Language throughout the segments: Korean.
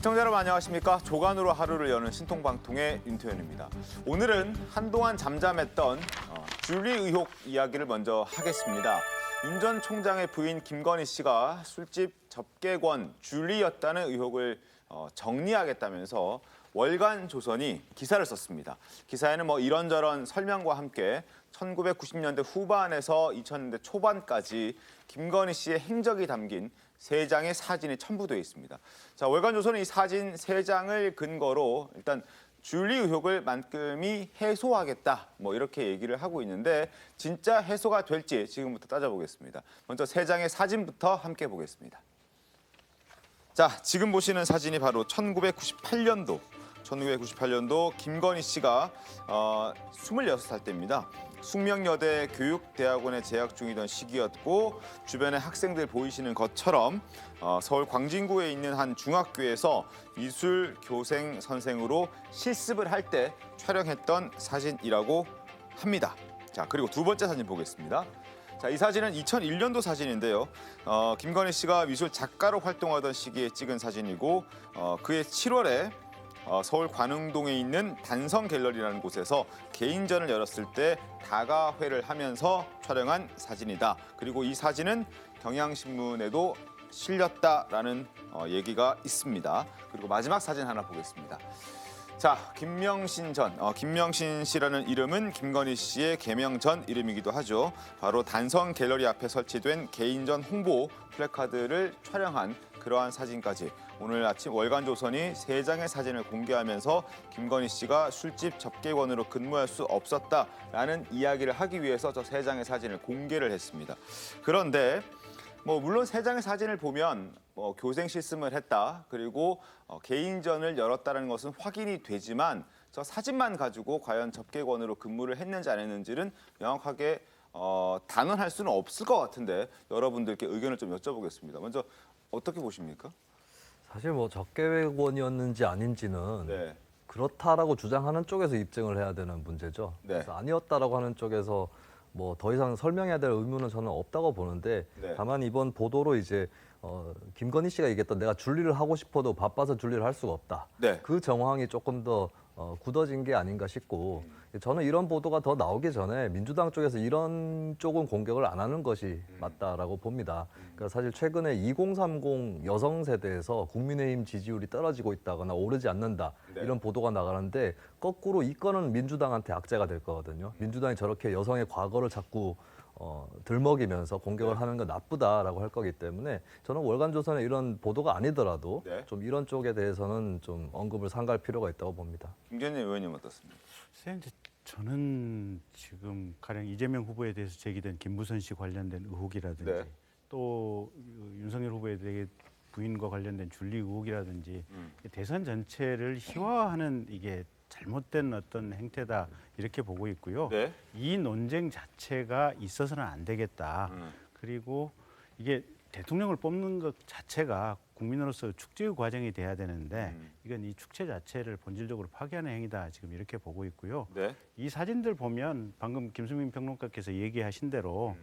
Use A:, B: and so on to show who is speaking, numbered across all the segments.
A: 시청자 여러분 안녕하십니까? 조간으로 하루를 여는 신통방통의 윤태현입니다. 오늘은 한동안 잠잠했던 줄리 의혹 이야기를 먼저 하겠습니다. 윤 전 총장의 부인 김건희 씨가 술집 접객원 줄리였다는 의혹을 정리하겠다면서 월간 조선이 기사를 썼습니다. 기사에는 이런저런 설명과 함께 1990년대 후반에서 2000년대 초반까지 김건희 씨의 행적이 담긴 3장의 사진이 첨부되어 있습니다. 자, 월간조선은 이 사진 3장을 근거로 일단 줄리 의혹을 만큼이 해소하겠다 이렇게 얘기를 하고 있는데 진짜 해소가 될지 지금부터 따져보겠습니다. 먼저 3장의 사진부터 함께 보겠습니다. 자, 지금 보시는 사진이 바로 1998년도 김건희 씨가 26살 때입니다. 숙명여대 교육대학원에 재학 중이던 시기였고 주변의 학생들 보이시는 것처럼 서울 광진구에 있는 한 중학교에서 미술교생 선생으로 실습을 할 때 촬영했던 사진이라고 합니다. 자, 그리고 두 번째 사진 보겠습니다. 자, 이 사진은 2001년도 사진인데요. 김건희 씨가 미술 작가로 활동하던 시기에 찍은 사진이고 그해 7월에 서울 관흥동에 있는 단성 갤러리라는 곳에서 개인전을 열었을 때 다가회를 하면서 촬영한 사진이다. 그리고 이 사진은 경향신문에도 실렸다라는 얘기가 있습니다. 그리고 마지막 사진 하나 보겠습니다. 자, 김명신 씨라는 이름은 김건희 씨의 개명 전 이름이기도 하죠. 바로 단성 갤러리 앞에 설치된 개인전 홍보 플래카드를 촬영한 그러한 사진까지 오늘 아침 월간조선이 3장의 사진을 공개하면서 김건희 씨가 술집 접객원으로 근무할 수 없었다라는 이야기를 하기 위해서 저 3장의 사진을 공개를 했습니다. 그런데 물론 3장의 사진을 보면 교생 실습을 했다, 그리고 개인전을 열었다는 것은 확인이 되지만 저 사진만 가지고 과연 접객원으로 근무를 했는지 안 했는지는 명확하게 단언할 수는 없을 것 같은데 여러분들께 의견을 좀 여쭤보겠습니다. 먼저 어떻게 보십니까?
B: 사실 접객원이었는지 아닌지는 그렇다라고 주장하는 쪽에서 입증을 해야 되는 문제죠. 그래서 아니었다라고 하는 쪽에서 더 이상 설명해야 될 의무는 저는 없다고 보는데 다만 이번 보도로 이제 김건희 씨가 얘기했던 내가 줄리를 하고 싶어도 바빠서 줄리를 할 수가 없다. 그 정황이 조금 더 굳어진 게 아닌가 싶고 저는 이런 보도가 더 나오기 전에 민주당 쪽에서 이런 쪽은 공격을 안 하는 것이 맞다라고 봅니다. 그러니까 사실 최근에 2030 여성 세대에서 국민의힘 지지율이 떨어지고 있다거나 오르지 않는다 이런 보도가 나가는데 거꾸로 이 건은 민주당한테 악재가 될 거거든요. 민주당이 저렇게 여성의 과거를 자꾸 들먹이면서 공격을 하는 건 나쁘다라고 할 거기 때문에 저는 월간조선의 이런 보도가 아니더라도 좀 이런 쪽에 대해서는 좀 언급을 삼갈 필요가 있다고 봅니다.
A: 김재현 의원님 어떻습니까?
C: 저는 지금 가령 이재명 후보에 대해서 제기된 김무선 씨 관련된 의혹이라든지 또 윤석열 후보에 대해 부인과 관련된 줄리 의혹이라든지 대선 전체를 희화화하는 이게 잘못된 어떤 행태다 이렇게 보고 있고요. 이 논쟁 자체가 있어서는 안 되겠다. 그리고 이게 대통령을 뽑는 것 자체가 국민으로서 축제의 과정이 돼야 되는데 이건 이 축제 자체를 본질적으로 파괴하는 행위다 지금 이렇게 보고 있고요. 이 사진들 보면 방금 김수민 평론가께서 얘기하신 대로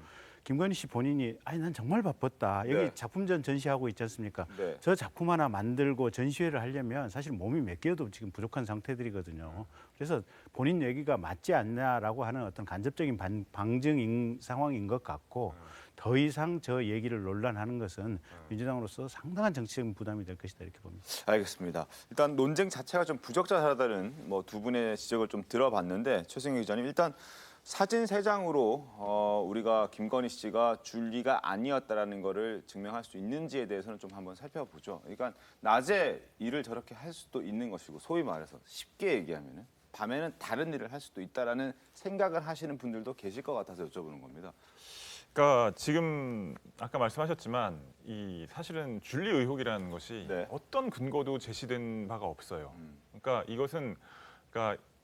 C: 김건희 씨 본인이 난 정말 바빴다. 여기 작품전 전시하고 있지 않습니까? 저 작품 하나 만들고 전시회를 하려면 사실 몸이 몇 개여도 지금 부족한 상태들이거든요. 그래서 본인 얘기가 맞지 않냐라고 하는 어떤 간접적인 방증 상황인 것 같고 더 이상 저 얘기를 논란하는 것은 민주당으로서 상당한 정치적인 부담이 될 것이다 이렇게 봅니다.
A: 알겠습니다. 일단 논쟁 자체가 좀 부적절하다는 두 분의 지적을 좀 들어봤는데 최승희 기자님 일단 사진 3장으로 우리가 김건희 씨가 줄리가 아니었다라는 거를 증명할 수 있는지에 대해서는 좀 한번 살펴보죠. 그러니까 낮에 일을 저렇게 할 수도 있는 것이고 소위 말해서 쉽게 얘기하면은 밤에는 다른 일을 할 수도 있다라는 생각을 하시는 분들도 계실 것 같아서 여쭤보는 겁니다.
D: 그러니까 지금 아까 말씀하셨지만 이 사실은 줄리 의혹이라는 것이 어떤 근거도 제시된 바가 없어요. 그러니까 이것은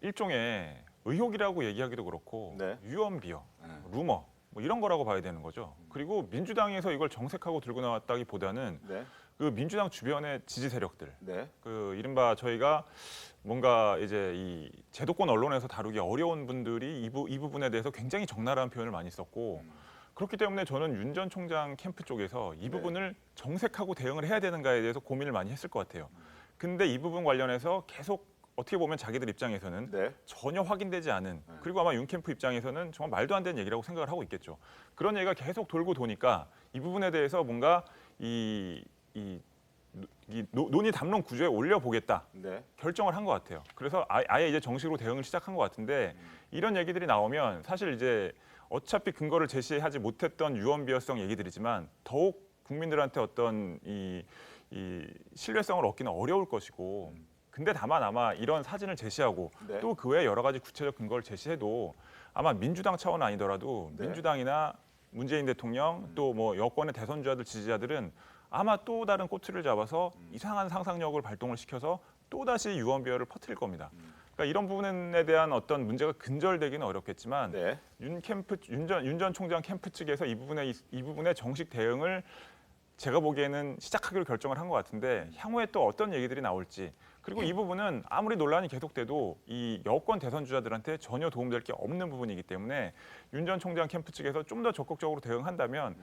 D: 일종의 의혹이라고 얘기하기도 그렇고 유언비어, 루머 이런 거라고 봐야 되는 거죠. 그리고 민주당에서 이걸 정색하고 들고 나왔다기보다는 그 민주당 주변의 지지 세력들, 그 이른바 저희가 뭔가 이제 이 제도권 언론에서 다루기 어려운 분들이 이 부분에 대해서 굉장히 적나라한 표현을 많이 썼고 그렇기 때문에 저는 윤 전 총장 캠프 쪽에서 이 부분을 정색하고 대응을 해야 되는가에 대해서 고민을 많이 했을 것 같아요. 근데 이 부분 관련해서 계속 어떻게 보면 자기들 입장에서는
A: 네.
D: 전혀 확인되지 않은, 그리고 아마 윤캠프 입장에서는 정말 말도 안 되는 얘기라고 생각을 하고 있겠죠. 그런 얘기가 계속 돌고 도니까 이 부분에 대해서 뭔가 이 논의 담론 구조에 올려보겠다
A: 네.
D: 결정을 한 것 같아요. 그래서 아예 이제 정식으로 대응을 시작한 것 같은데 이런 얘기들이 나오면 사실 이제 어차피 근거를 제시하지 못했던 유언비어성 얘기들이지만 더욱 국민들한테 어떤 이 신뢰성을 얻기는 어려울 것이고, 근데 다만 아마 이런 사진을 제시하고
A: 네.
D: 또 그 외에 여러 가지 구체적 근거를 제시해도 아마 민주당 차원 아니더라도
A: 네.
D: 민주당이나 문재인 대통령 또 뭐 여권의 대선주자들 지지자들은 아마 또 다른 꼬투리를 잡아서 이상한 상상력을 발동을 시켜서 또다시 유언비어를 퍼뜨릴 겁니다. 그러니까 이런 부분에 대한 어떤 문제가 근절되기는 어렵겠지만
A: 네.
D: 윤 전 총장 캠프 측에서 이 부분에 정식 대응을 제가 보기에는 시작하기로 결정을 한 것 같은데 향후에 또 어떤 얘기들이 나올지, 그리고 이 부분은 아무리 논란이 계속돼도 이 여권 대선 주자들한테 전혀 도움될 게 없는 부분이기 때문에 윤 전 총장 캠프 측에서 좀 더 적극적으로 대응한다면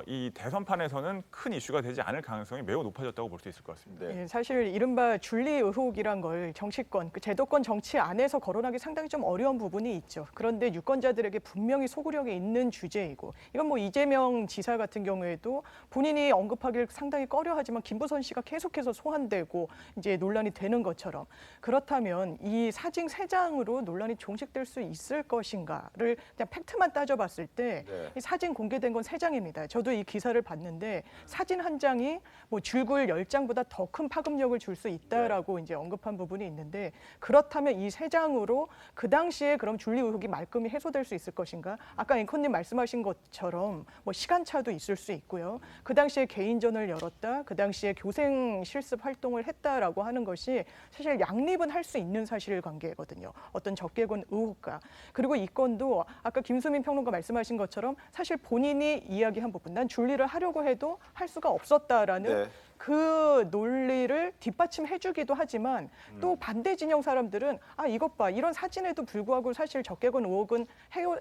D: 이 대선판에서는 큰 이슈가 되지 않을 가능성이 매우 높아졌다고 볼 수 있을 것 같습니다.
A: 네.
E: 예, 사실 이른바 줄리 의혹이란 걸 정치권, 그 제도권 정치 안에서 거론하기 상당히 좀 어려운 부분이 있죠. 그런데 유권자들에게 분명히 소구력이 있는 주제이고, 이건 뭐 이재명 지사 같은 경우에도 본인이 언급하길 상당히 꺼려하지만 김부선 씨가 계속해서 소환되고 이제 논란이 되는 것처럼, 그렇다면 이 사진 3장으로 논란이 종식될 수 있을 것인가를 그냥 팩트만 따져봤을 때
A: 네.
E: 이 사진 공개된 건 3장입니다. 저도 이 기사를 봤는데 사진 한 장이 뭐 줄글 10장보다 더 큰 파급력을 줄 수 있다라고 이제 언급한 부분이 있는데, 그렇다면 이 3장으로 그 당시에 그럼 줄리 의혹이 말끔히 해소될 수 있을 것인가? 아까 앵커님 말씀하신 것처럼 뭐 시간차도 있을 수 있고요. 그 당시에 개인전을 열었다, 그 당시에 교생 실습 활동을 했다라고 하는 것이 사실 양립은 할 수 있는 사실관계거든요. 어떤 적개권 의혹과, 그리고 이 건도 아까 김수민 평론가 말씀하신 것처럼 사실 본인이 이야기한 부분, 난 줄리를 하려고 해도 할 수가 없었다라는
A: 네.
E: 그 논리를 뒷받침해주기도 하지만 또 반대 진영 사람들은 이것 봐, 이런 사진에도 불구하고 사실 적개권 의혹은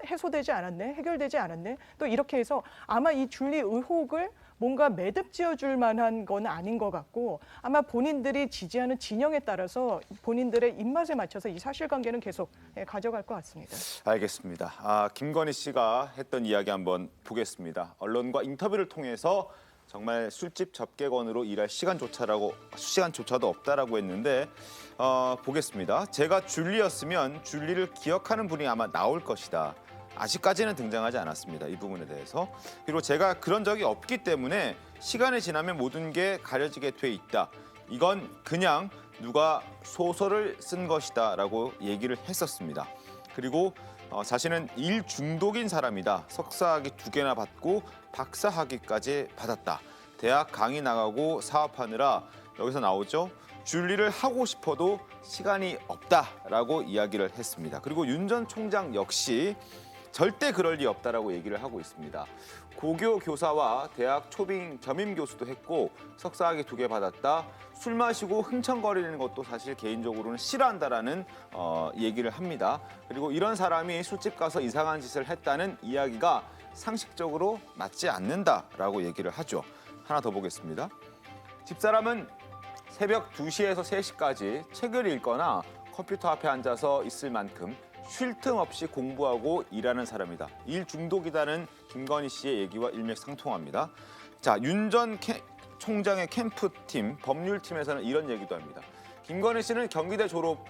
E: 해소되지 않았네, 해결되지 않았네, 또 이렇게 해서 아마 이 줄리 의혹을 뭔가 매듭 지어줄 만한 건 아닌 것 같고, 아마 본인들이 지지하는 진영에 따라서 본인들의 입맛에 맞춰서 이 사실관계는 계속 가져갈 것 같습니다.
A: 알겠습니다. 김건희 씨가 했던 이야기 한번 보겠습니다. 언론과 인터뷰를 통해서 정말 술집 접객원으로 일할 시간조차도 없다라고 했는데 보겠습니다. 제가 줄리였으면 줄리를 기억하는 분이 아마 나올 것이다. 아직까지는 등장하지 않았습니다. 이 부분에 대해서. 그리고 제가 그런 적이 없기 때문에 시간이 지나면 모든 게 가려지게 돼 있다. 이건 그냥 누가 소설을 쓴 것이다 라고 얘기를 했었습니다. 그리고 자신은 일 중독인 사람이다. 석사학위 2개나 받고 박사학위까지 받았다. 대학 강의 나가고 사업하느라, 여기서 나오죠. 줄리를 하고 싶어도 시간이 없다라고 이야기를 했습니다. 그리고 윤 전 총장 역시 절대 그럴 리 없다라고 얘기를 하고 있습니다. 고교 교사와 대학 초빙 겸임 교수도 했고 석사학위 2개 받았다. 술 마시고 흥청거리는 것도 사실 개인적으로는 싫어한다라는 얘기를 합니다. 그리고 이런 사람이 술집 가서 이상한 짓을 했다는 이야기가 상식적으로 맞지 않는다라고 얘기를 하죠. 하나 더 보겠습니다. 집사람은 새벽 2시에서 3시까지 책을 읽거나 컴퓨터 앞에 앉아서 있을 만큼 쉴 틈 없이 공부하고 일하는 사람이다. 일 중독이다는 김건희 씨의 얘기와 일맥상통합니다. 자, 윤 전 총장의 캠프팀, 법률팀에서는 이런 얘기도 합니다. 김건희 씨는 경기대 졸업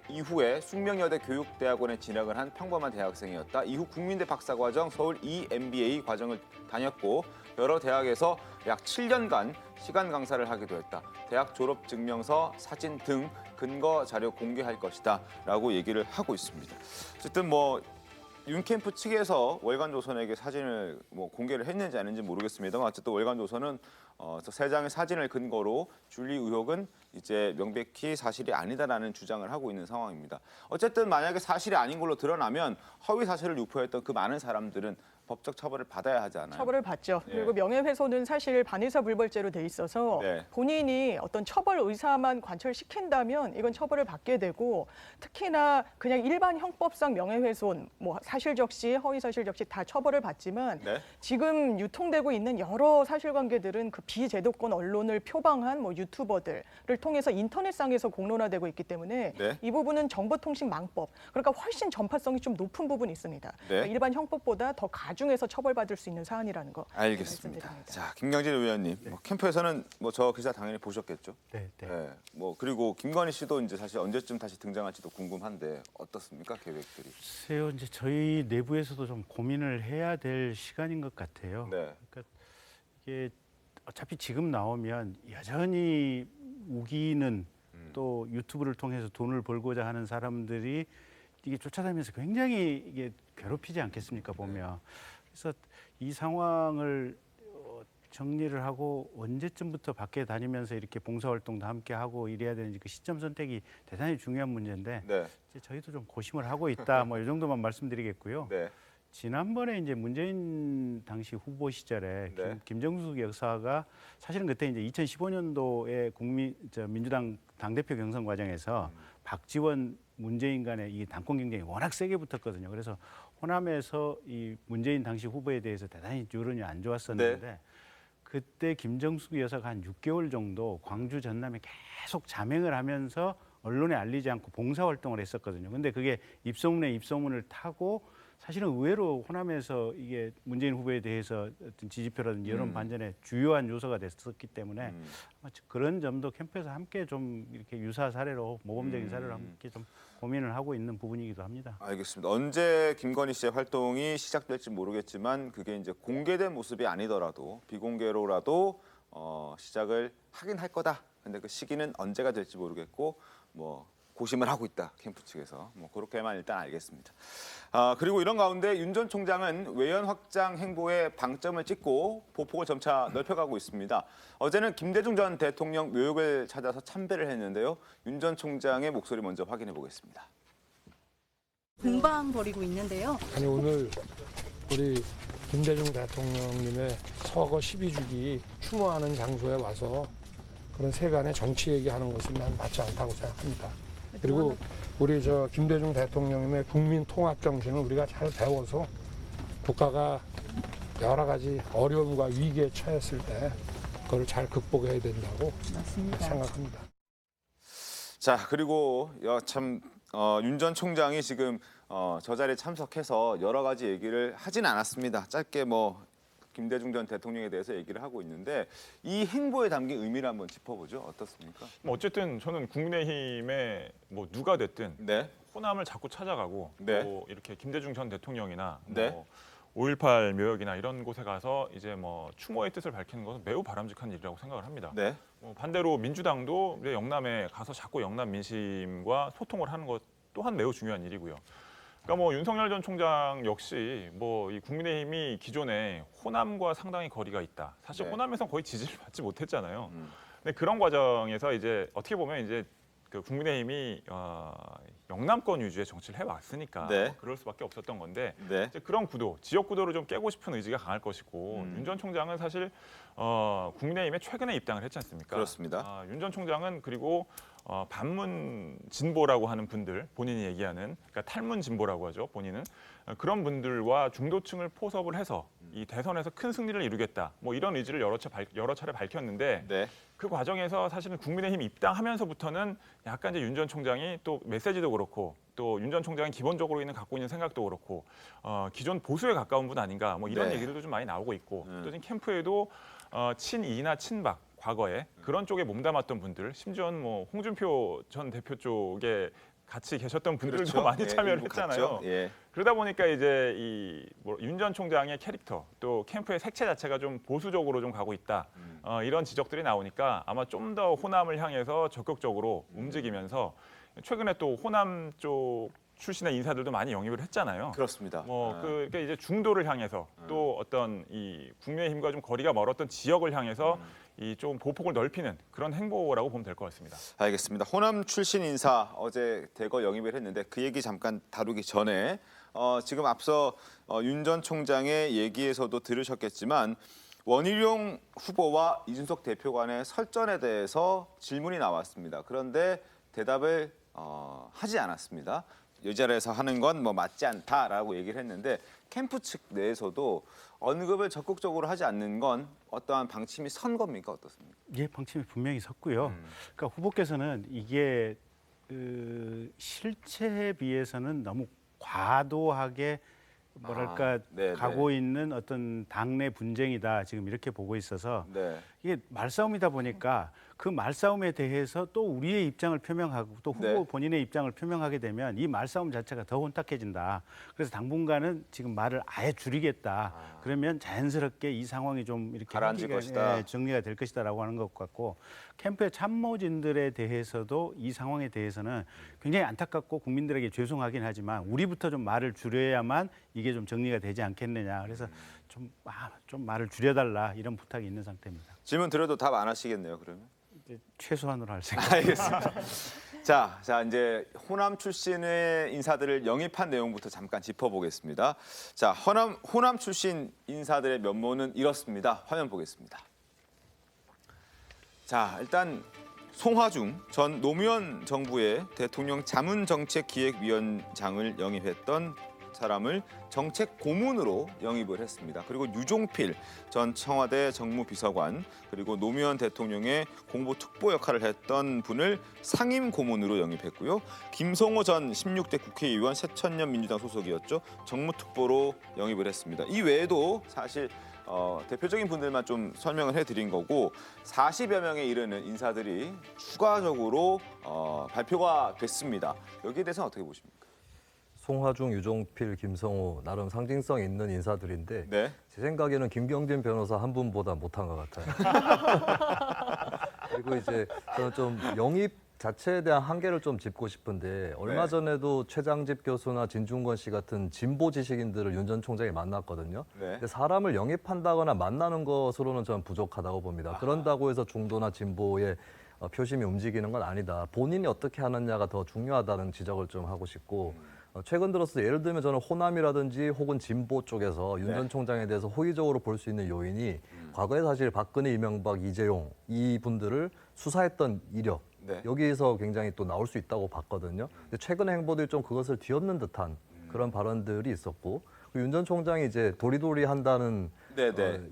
A: 이후에 숙명여대 교육대학원에 진학을 한 평범한 대학생이었다. 이후 국민대 박사과정, 서울 EMBA 과정을 다녔고 여러 대학에서 약 7년간 시간 강사를 하기도 했다. 대학 졸업 증명서, 사진 등 근거 자료 공개할 것이다 라고 얘기를 하고 있습니다. 어쨌든 윤캠프 측에서 월간조선에게 사진을 공개를 했는지 아닌지 모르겠습니다만 어쨌든 월간조선은 저 3장의 사진을 근거로 줄리 의혹은 이제 명백히 사실이 아니다라는 주장을 하고 있는 상황입니다. 어쨌든 만약에 사실이 아닌 걸로 드러나면 허위 사실을 유포했던 그 많은 사람들은 법적 처벌을 받아야 하지 않아요?
E: 처벌을 받죠.
A: 네.
E: 그리고 명예훼손은 사실 반의사 불벌죄로 돼 있어서
A: 네.
E: 본인이 어떤 처벌 의사만 관철시킨다면 이건 처벌을 받게 되고, 특히나 그냥 일반 형법상 명예훼손, 사실적시, 허위사실적시 다 처벌을 받지만
A: 네.
E: 지금 유통되고 있는 여러 사실관계들은 그 비제도권 언론을 표방한 뭐 유튜버들을 통해서 인터넷상에서 공론화되고 있기 때문에
A: 네.
E: 이 부분은 정보통신망법, 그러니까 훨씬 전파성이 좀 높은 부분이 있습니다. 그러니까 일반 형법보다 더 가중해서 처벌받을 수 있는 사안이라는 거
A: 알겠습니다.
E: 말씀드립니다.
A: 자, 김경진 의원님, 뭐 캠프에서는 뭐 저 기사 당연히 보셨겠죠?
C: 네, 네.
A: 네. 뭐 그리고 김건희 씨도 이제 사실 언제쯤 다시 등장할지도 궁금한데 어떻습니까, 계획들이?
C: 글쎄요, 이제 저희 내부에서도 좀 고민을 해야 될 시간인 것 같아요.
A: 네.
C: 그러니까 이게 어차피 지금 나오면 여전히 우기는 또 유튜브를 통해서 돈을 벌고자 하는 사람들이 이게 쫓아다니면서 굉장히 이게 괴롭히지 않겠습니까, 보면. 그래서 이 상황을 정리를 하고 언제쯤부터 밖에 다니면서 이렇게 봉사활동도 함께 하고 이래야 되는지 그 시점 선택이 대단히 중요한 문제인데
A: 네.
C: 이제 저희도 좀 고심을 하고 있다. 뭐 이 정도만 말씀드리겠고요.
A: 네.
C: 지난번에 이제 문재인 당시 후보 시절에
A: 네.
C: 김정숙 여사가 사실은 그때 이제 2015년도에 민주당 당대표 경선 과정에서 박지원 문재인 간의 이 당권 경쟁이 워낙 세게 붙었거든요. 그래서 호남에서 이 문재인 당시 후보에 대해서 대단히 여론이 안 좋았었는데
A: 네.
C: 그때 김정숙 여사가 한 6개월 정도 광주 전남에 계속 자맹을 하면서 언론에 알리지 않고 봉사활동을 했었거든요. 근데 그게 입소문에 입소문을 타고 사실은 의외로 호남에서 이게 문재인 후보에 대해서 어떤 지지표라든지 여론 반전의 주요한 요소가 됐었기 때문에 아마 그런 점도 캠프에서 함께 좀 이렇게 유사 사례로 모범적인 사례로 함께 좀 고민을 하고 있는 부분이기도 합니다.
A: 알겠습니다. 언제 김건희 씨의 활동이 시작될지 모르겠지만 그게 이제 공개된 모습이 아니더라도 비공개로라도 시작을 하긴 할 거다. 근데 그 시기는 언제가 될지 모르겠고 뭐 고심을 하고 있다, 캠프 측에서. 뭐 그렇게만 일단 알겠습니다. 그리고 이런 가운데 윤 전 총장은 외연 확장 행보에 방점을 찍고 보폭을 점차 넓혀가고 있습니다. 어제는 김대중 전 대통령 묘역을 찾아서 참배를 했는데요. 윤 전 총장의 목소리 먼저 확인해 보겠습니다.
F: 공방 벌이고 있는데요.
G: 아니 오늘 우리 김대중 대통령님의 서거 12주기 추모하는 장소에 와서 그런 세간의 정치 얘기하는 것은 난 맞지 않다고 생각합니다. 그리고 우리 김대중 대통령님의 국민 통합 정신을 우리가 잘 배워서 국가가 여러 가지 어려움과 위기에 처했을 때 그걸 잘 극복해야 된다고 생각합니다.
A: 자, 그리고 윤 전 총장이 지금 저 자리에 참석해서 여러 가지 얘기를 하진 않았습니다. 짧게 뭐 김대중 전 대통령에 대해서 얘기를 하고 있는데 이 행보에 담긴 의미를 한번 짚어보죠. 어떻습니까?
D: 뭐 어쨌든 저는 국민의힘에 뭐 누가 됐든
A: 네.
D: 호남을 자꾸 찾아가고
A: 네.
D: 또 이렇게 김대중 전 대통령이나
A: 네.
D: 뭐 5.18 묘역이나 이런 곳에 가서 이제 뭐 추모의 뜻을 밝히는 것은 매우 바람직한 일이라고 생각을 합니다.
A: 네.
D: 반대로 민주당도 이제 영남에 가서 자꾸 영남 민심과 소통을 하는 것 또한 매우 중요한 일이고요. 그러니까 뭐 윤석열 전 총장 역시 뭐 이 국민의힘이 기존에 호남과 상당히 거리가 있다. 사실
A: 네.
D: 호남에서 거의 지지를 받지 못했잖아요. 근데 그런 과정에서 이제 어떻게 보면 이제 그 국민의힘이 영남권 위주의 정치를 해왔으니까
A: 네.
D: 그럴 수밖에 없었던 건데
A: 네.
D: 이제 그런 구도, 지역 구도를 좀 깨고 싶은 의지가 강할 것이고 윤 전 총장은 사실 국민의힘에 최근에 입당을 했지 않습니까?
A: 그렇습니다.
D: 윤 전 총장은 그리고 반문 진보라고 하는 분들, 본인이 얘기하는 그러니까 탈문 진보라고 하죠. 본인은 그런 분들과 중도층을 포섭을 해서 이 대선에서 큰 승리를 이루겠다. 뭐 이런 의지를 여러 차례 밝혔는데
A: 네.
D: 그 과정에서 사실은 국민의힘 입당하면서부터는 약간 이제 윤 전 총장이 또 메시지도 그렇고 또 윤 전 총장이 기본적으로 갖고 있는 생각도 그렇고 기존 보수에 가까운 분 아닌가 뭐 이런
A: 네.
D: 얘기들도 좀 많이 나오고 있고 또 지금 캠프에도 친이나 친박 과거에 그런 쪽에 몸담았던 분들, 심지어는 뭐 홍준표 전 대표 쪽에 같이 계셨던 분들도
A: 그렇죠.
D: 많이
A: 예,
D: 참여를
A: 일부
D: 했잖아요.
A: 갔죠. 예.
D: 그러다 보니까 이제 이 윤 전 총장의 캐릭터 또 캠프의 색채 자체가 좀 보수적으로 좀 가고 있다. 이런 지적들이 나오니까 아마 좀 더 호남을 향해서 적극적으로 움직이면서 최근에 또 호남 쪽 출신의 인사들도 많이 영입을 했잖아요.
A: 그렇습니다.
D: 그러니까 이제 중도를 향해서 또 어떤 이 국민의힘과 좀 거리가 멀었던 지역을 향해서 이 좀 보폭을 넓히는 그런 행보라고 보면 될 것 같습니다.
A: 알겠습니다. 호남 출신 인사 어제 대거 영입을 했는데 그 얘기 잠깐 다루기 전에 지금 앞서 윤 전 총장의 얘기에서도 들으셨겠지만 원희룡 후보와 이준석 대표 간의 설전에 대해서 질문이 나왔습니다. 그런데 대답을 하지 않았습니다. 이 자리에서 하는 건 뭐 맞지 않다라고 얘기를 했는데 캠프 측 내에서도 언급을 적극적으로 하지 않는 건 어떠한 방침이 선 겁니까? 어떻습니까?
C: 예, 방침이 분명히 섰고요. 그러니까 후보께서는 이게 실체에 비해서는 너무 과도하게 뭐랄까
A: 네,
C: 가고 있는 어떤 당내 분쟁이다 지금 이렇게 보고 있어서
A: 네.
C: 이게 말싸움이다 보니까 그 말싸움에 대해서 또 우리의 입장을 표명하고 또 후보
A: 네.
C: 본인의 입장을 표명하게 되면 이 말싸움 자체가 더 혼탁해진다. 그래서 당분간은 지금 말을 아예 줄이겠다. 그러면 자연스럽게 이 상황이 좀 이렇게
A: 가라앉을 것이다.
C: 정리가 될 것이다라고 하는 것 같고 캠프의 참모진들에 대해서도 이 상황에 대해서는 굉장히 안타깝고 국민들에게 죄송하긴 하지만 우리부터 좀 말을 줄여야만 이게 좀 정리가 되지 않겠느냐. 그래서 좀 말을 줄여달라 이런 부탁이 있는 상태입니다.
A: 질문 드려도 답 안 하시겠네요, 그러면?
C: 최소한으로 할 생각.
A: 알겠습니다. 자 이제 호남 출신의 인사들을 영입한 내용부터 잠깐 짚어보겠습니다. 자, 호남 출신 인사들의 면모는 이렇습니다. 화면 보겠습니다. 자, 일단 송화중 전 노무현 정부의 대통령 자문정책기획위원장을 영입했던 사람을 정책 고문으로 영입을 했습니다. 그리고 유종필 전 청와대 정무비서관 그리고 노무현 대통령의 공보특보 역할을 했던 분을 상임 고문으로 영입했고요. 김성호 전 16대 국회의원 새천년 민주당 소속이었죠. 정무특보로 영입을 했습니다. 이 외에도 사실 대표적인 분들만 좀 설명을 해드린 거고 40여 명에 이르는 인사들이 추가적으로 발표가 됐습니다. 여기에 대해서는 어떻게 보십니까?
B: 송화중, 유종필, 김성호 나름 상징성 있는 인사들인데
A: 네.
B: 제 생각에는 김경진 변호사 한 분보다 못한 것 같아요. 그리고 이제 저는 좀 영입 자체에 대한 한계를 좀 짚고 싶은데 얼마 전에도 최장집 교수나 진중권 씨 같은 진보 지식인들을 윤 전 총장이 만났거든요.
A: 네.
B: 근데 사람을 영입한다거나 만나는 것으로는 저는 부족하다고 봅니다. 그런다고 해서 중도나 진보의 표심이 움직이는 건 아니다. 본인이 어떻게 하느냐가 더 중요하다는 지적을 좀 하고 싶고 최근 들어서 예를 들면 저는 호남이라든지 혹은 진보 쪽에서 윤 전 총장에 대해서 호의적으로 볼 수 있는 요인이 과거에 사실 박근혜, 이명박, 이재용 이분들을 수사했던 이력 여기에서 굉장히 또 나올 수 있다고 봤거든요. 근데 최근의 행보들이 좀 그것을 뒤엎는 듯한 그런 발언들이 있었고 윤 전 총장이 이제 도리도리 한다는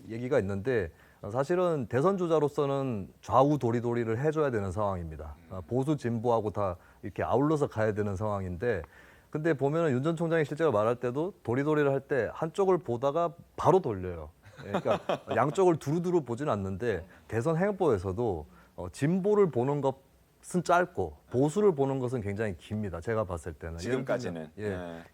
B: 얘기가 있는데 사실은 대선 주자로서는 좌우 도리도리를 해줘야 되는 상황입니다. 보수 진보하고 다 이렇게 아울러서 가야 되는 상황인데 근데 보면은 윤 전 총장이 실제로 말할 때도 도리도리를 할 때 한쪽을 보다가 바로 돌려요. 그러니까 양쪽을 두루두루 보진 않는데 대선 행보에서도 진보를 보는 것은 짧고 보수를 보는 것은 굉장히 깁니다. 제가 봤을 때는.
A: 지금까지는.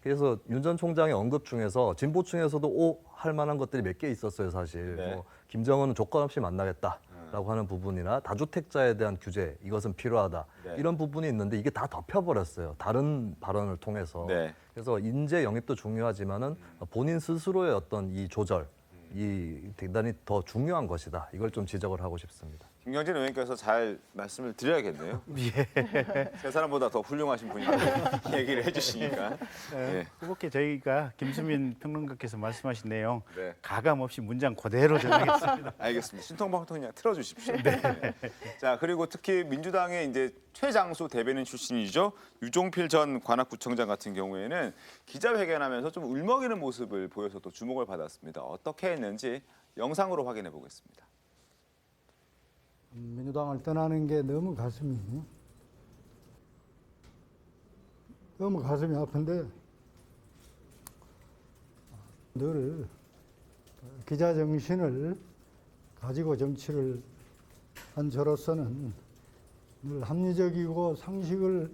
B: 그래서 윤 전 총장의 언급 중에서 진보층에서도 할 만한 것들이 몇 개 있었어요, 사실. 뭐 김정은은 조건 없이 만나겠다라고 하는 부분이나 다주택자에 대한 규제, 이것은 필요하다. 이런 부분이 있는데 이게 다 덮여버렸어요. 다른 발언을 통해서. 그래서 인재 영입도 중요하지만은 본인 스스로의 어떤 이 조절, 이 대단히 더 중요한 것이다. 이걸 좀 지적을 하고 싶습니다.
A: 김경진 의원께서 잘 말씀을 드려야겠네요. 세 사람보다 더 훌륭하신 분이 얘기를 해주시니까.
C: 후보께 저희가 김수민 평론가께서 말씀하신 내용 가감 없이 문장 그대로 전하겠습니다.
A: 알겠습니다. 신통방통 그냥 틀어주십시오. 자, 그리고 특히 민주당의 이제 최장수 대변인 출신이죠. 유종필 전 관악구청장 같은 경우에는 기자회견하면서 좀 울먹이는 모습을 보여서 또 주목을 받았습니다. 어떻게 했는지 영상으로 확인해 보겠습니다.
F: 민주당을 떠나는 게 너무 가슴이 아픈데 늘 기자 정신을 가지고 정치를 한 저로서는 늘 합리적이고 상식을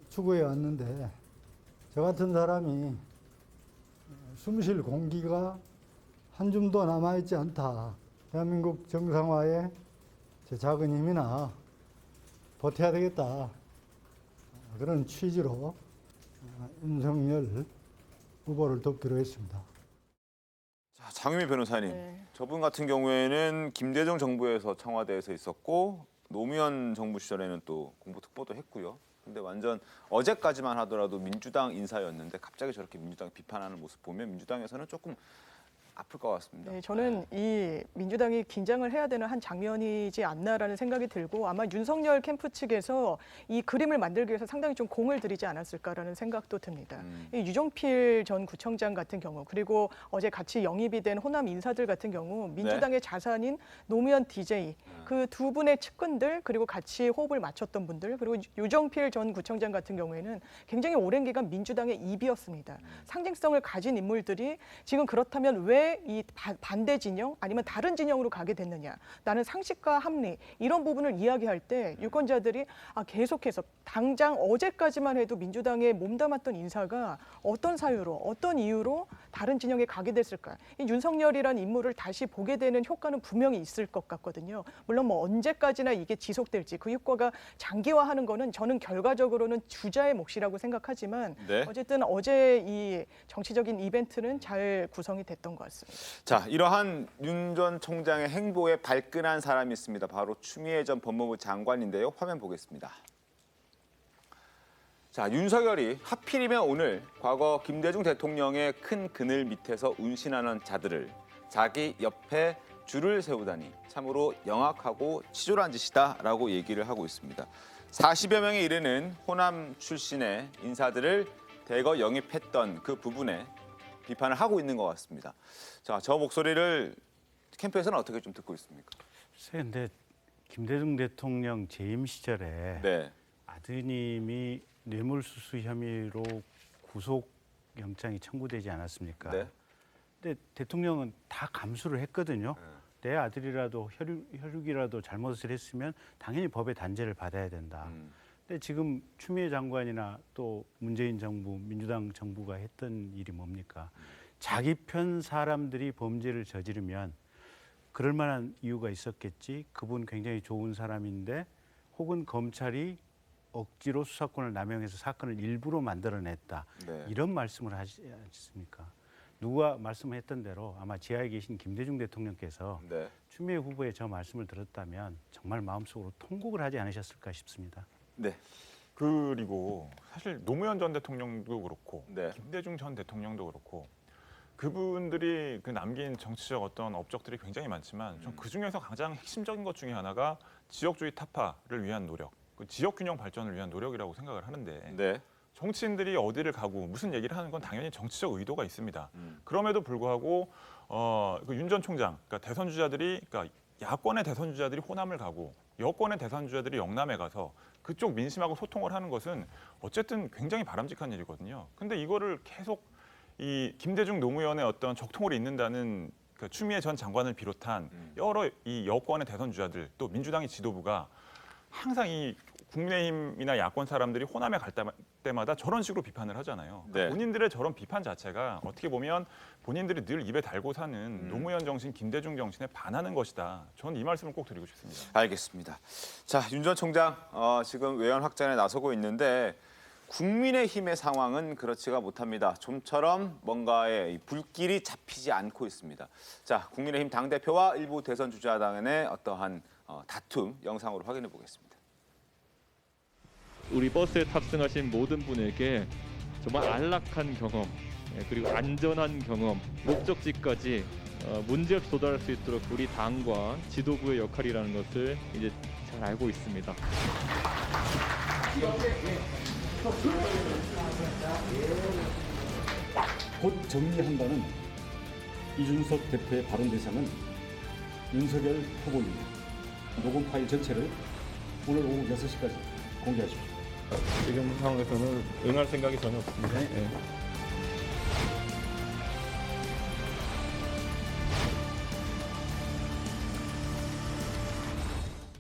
F: 추구해 왔는데 저 같은 사람이 숨 쉴 공기가 한 줌도 남아있지 않다. 대한민국 정상화에 제 작은 힘이나 보태야 되겠다. 그런 취지로 윤석열 후보를 돕기로 했습니다.
A: 자, 장유미 변호사님, 저분 같은 경우에는 김대중 정부에서 청와대에서 있었고 노무현 정부 시절에는 또 공보특보도 했고요. 근데 완전 어제까지만 하더라도 민주당 인사였는데 갑자기 저렇게 민주당 비판하는 모습 보면 민주당에서는 조금 아플 것 같습니다.
E: 네, 저는 이 민주당이 긴장을 해야 되는 한 장면이지 않나라는 생각이 들고 아마 윤석열 캠프 측에서 이 그림을 만들기 위해서 상당히 좀 공을 들이지 않았을까라는 생각도 듭니다. 이 유종필 전 구청장 같은 경우 그리고 어제 같이 영입이 된 호남 인사들 같은 경우 민주당의 자산인 노무현 DJ 그 두 분의 측근들 그리고 같이 호흡을 맞췄던 분들 그리고 유종필 전 구청장 같은 경우에는 굉장히 오랜 기간 민주당의 입이었습니다. 상징성을 가진 인물들이 지금 그렇다면 왜 이 반대 진영 아니면 다른 진영으로 가게 됐느냐. 나는 상식과 합리 이런 부분을 이야기할 때 유권자들이 계속해서 당장 어제까지만 해도 민주당에 몸담았던 인사가 어떤 사유로 어떤 이유로 다른 진영에 가게 됐을까. 이 윤석열이란 인물을 다시 보게 되는 효과는 분명히 있을 것 같거든요. 물론 뭐 언제까지나 이게 지속될지 그 효과가 장기화하는 거는 저는 결과적으로는 주자의 몫이라고 생각하지만 어쨌든 어제 이 정치적인 이벤트는 잘 구성이 됐던 것 같습니다.
A: 자, 이러한 윤 전 총장의 행보에 발끈한 사람이 있습니다. 바로 추미애 전 법무부 장관인데요. 화면 보겠습니다. 자, 윤석열이 하필이면 오늘 과거 김대중 대통령의 큰 그늘 밑에서 운신하는 자들을 자기 옆에 줄을 세우다니 참으로 영악하고 치졸한 짓이다라고 얘기를 하고 있습니다. 40여 명에 이르는 호남 출신의 인사들을 대거 영입했던 그 부분에 비판을 하고 있는 것 같습니다. 자, 저 목소리를 캠프에서는 어떻게 좀 듣고 있습니까?
C: 근데 김대중 대통령 재임 시절에 아드님이 뇌물수수 혐의로 구속영장이 청구되지 않았습니까? 근데 대통령은 다 감수를 했거든요. 내 아들이라도 혈육이라도 잘못을 했으면 당연히 법의 단죄를 받아야 된다. 근데 지금 추미애 장관이나 또 문재인 정부, 민주당 정부가 했던 일이 뭡니까? 자기 편 사람들이 범죄를 저지르면 그럴 만한 이유가 있었겠지. 그분 굉장히 좋은 사람인데 혹은 검찰이 억지로 수사권을 남용해서 사건을 일부러 만들어냈다. 이런 말씀을 하지 않습니까? 누가 말씀했던 대로 아마 지하에 계신 김대중 대통령께서 추미애 후보의 저 말씀을 들었다면 정말 마음속으로 통곡을 하지 않으셨을까 싶습니다.
D: 그리고 사실 노무현 전 대통령도 그렇고 김대중 전 대통령도 그렇고 그분들이 그 남긴 정치적 어떤 업적들이 굉장히 많지만 전 그중에서 가장 핵심적인 것 중에 하나가 지역주의 타파를 위한 노력, 그 지역 균형 발전을 위한 노력이라고 생각을 하는데 정치인들이 어디를 가고 무슨 얘기를 하는 건 당연히 정치적 의도가 있습니다. 그럼에도 불구하고 그 윤 전 총장, 그러니까 대선 주자들이, 그러니까 야권의 대선 주자들이 호남을 가고 여권의 대선 주자들이 영남에 가서 그쪽 민심하고 소통을 하는 것은 어쨌든 굉장히 바람직한 일이거든요. 근데 이거를 계속 이 김대중 노무현의 어떤 적통을 잇는다는 그 추미애 전 장관을 비롯한 여러 이 여권의 대선 주자들 또 민주당의 지도부가 항상 이 국민의힘이나 야권 사람들이 호남에 갈 때마다 저런 식으로 비판을 하잖아요. 그러니까 본인들의 저런 비판 자체가 어떻게 보면 본인들이 늘 입에 달고 사는 노무현 정신, 김대중 정신에 반하는 것이다. 저는 이 말씀을 꼭 드리고 싶습니다.
A: 알겠습니다. 자, 윤 전 총장 지금 외연 확장에 나서고 있는데 국민의힘의 상황은 그렇지가 못합니다. 좀처럼 뭔가의 불길이 잡히지 않고 있습니다. 자, 국민의힘 당대표와 일부 대선 주자단의 어떠한 다툼 영상으로 확인해 보겠습니다.
H: 우리 버스에 탑승하신 모든 분에게 정말 안락한 경험 그리고 안전한 경험, 목적지까지 문제없이 도달할 수 있도록 우리 당과 지도부의 역할이라는 것을 이제 잘 알고 있습니다.
I: 곧 정리한다는 이준석 대표의 발언 대상은 윤석열 후보입니다. 녹음 파일 전체를 오늘 오후 6시까지 공개하십시오.
H: 지금 상황에서는 응할 생각이 전혀 없습니다.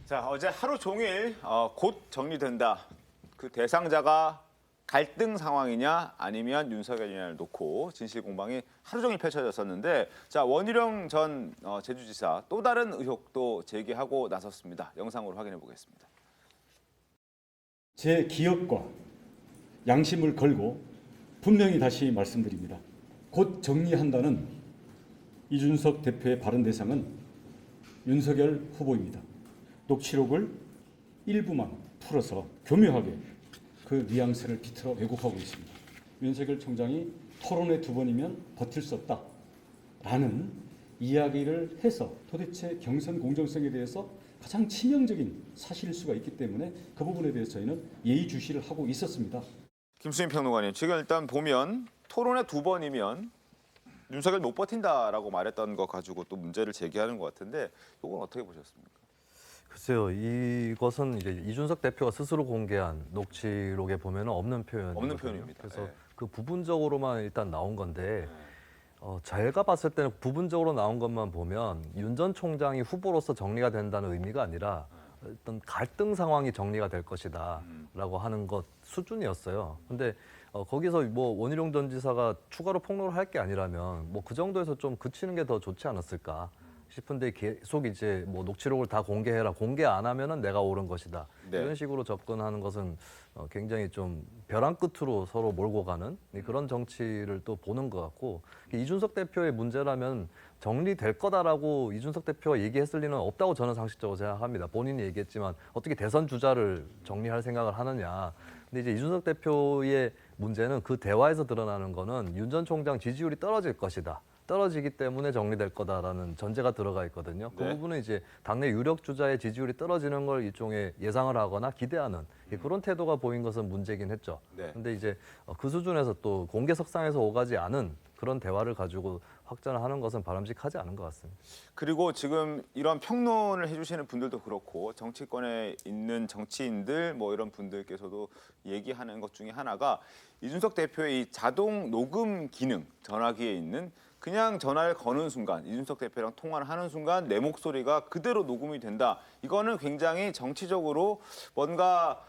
A: 자, 어제 하루 종일 곧 정리된다. 그 대상자가 갈등 상황이냐 아니면 윤석열이냐를 놓고 진실 공방이 하루 종일 펼쳐졌었는데, 자, 원희룡 전 제주지사 또 다른 의혹도 제기하고 나섰습니다. 영상으로 확인해 보겠습니다.
I: 제 기억과 양심을 걸고 분명히 다시 말씀드립니다. 곧 정리한다는 이준석 대표의 발언 대상은 윤석열 후보입니다. 녹취록을 일부만 풀어서 교묘하게 그 뉘앙스를 비틀어 왜곡하고 있습니다. 윤석열 총장이 토론회 2번이면 버틸 수 없다 라는 이야기를 해서 도대체 경선 공정성에 대해서 가장 치명적인 사실일 수가 있기 때문에 그 부분에 대해서 저희는 예의주시를 하고 있었습니다.
A: 김수민 평론가님, 지금 일단 보면 토론회 2번이면 윤석열 못 버틴다라고 말했던 거 가지고 또 문제를 제기하는 것 같은데 이건 어떻게 보셨습니까?
B: 글쎄요, 이것은 이제 이준석 대표가 스스로 공개한 녹취록에 보면 없는 표현이거든요.
A: 없는 표현입니다.
B: 그래서
A: 네.
B: 그 부분적으로만 일단 나온 건데 제가 봤을 때는 부분적으로 나온 것만 보면 윤 전 총장이 후보로서 정리가 된다는 의미가 아니라 어떤 갈등 상황이 정리가 될 것이다라고 하는 것 수준이었어요. 근데 거기서 뭐 원희룡 전 지사가 추가로 폭로를 할 게 아니라면 뭐 그 정도에서 좀 그치는 게 더 좋지 않았을까 싶은데 계속 이제 뭐 녹취록을 다 공개해라. 공개 안 하면은 내가 옳은 것이다.
A: 네.
B: 이런 식으로 접근하는 것은 굉장히 좀 벼랑 끝으로 서로 몰고 가는 그런 정치를 또 보는 것 같고 이준석 대표의 문제라면 정리될 거다라고 이준석 대표가 얘기했을 리는 없다고 저는 상식적으로 생각합니다. 본인이 얘기했지만 어떻게 대선 주자를 정리할 생각을 하느냐. 근데 이제 이준석 대표의 문제는 그 대화에서 드러나는 거는 윤 전 총장 지지율이 떨어질 것이다. 떨어지기 때문에 정리될 거다라는 전제가 들어가 있거든요. 그
A: 네.
B: 부분은 이제 당내 유력 주자의 지지율이 떨어지는 걸 일종의 예상을 하거나 기대하는 그런 태도가 보인 것은 문제긴 했죠.
A: 네.
B: 근데 이제 그 수준에서 또 공개석상에서 오가지 않은 그런 대화를 가지고 확전을 하는 것은 바람직하지 않은 것 같습니다.
A: 그리고 지금 이런 평론을 해주시는 분들도 그렇고 정치권에 있는 정치인들 뭐 이런 분들께서도 얘기하는 것 중에 하나가 이준석 대표의 이 자동 녹음 기능, 전화기에 있는 그냥 전화를 거는 순간, 이준석 대표랑 통화를 하는 순간 내 목소리가 그대로 녹음이 된다. 이거는 굉장히 정치적으로 뭔가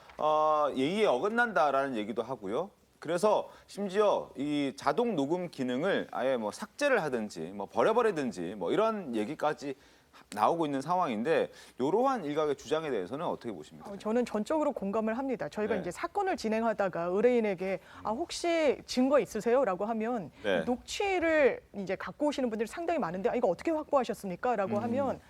A: 예의에 어긋난다라는 얘기도 하고요. 그래서 심지어 이 자동 녹음 기능을 아예 뭐 삭제를 하든지 뭐 버려버리든지 뭐 이런 얘기까지 나오고 있는 상황인데 이러한 일각의 주장에 대해서는 어떻게 보십니까?
E: 저는 전적으로 공감을 합니다. 저희가
A: 네.
E: 이제 사건을 진행하다가 의뢰인에게 혹시 증거 있으세요?라고 하면
A: 네.
E: 녹취를 이제 갖고 오시는 분들이 상당히 많은데 이거 어떻게 확보하셨습니까?라고 하면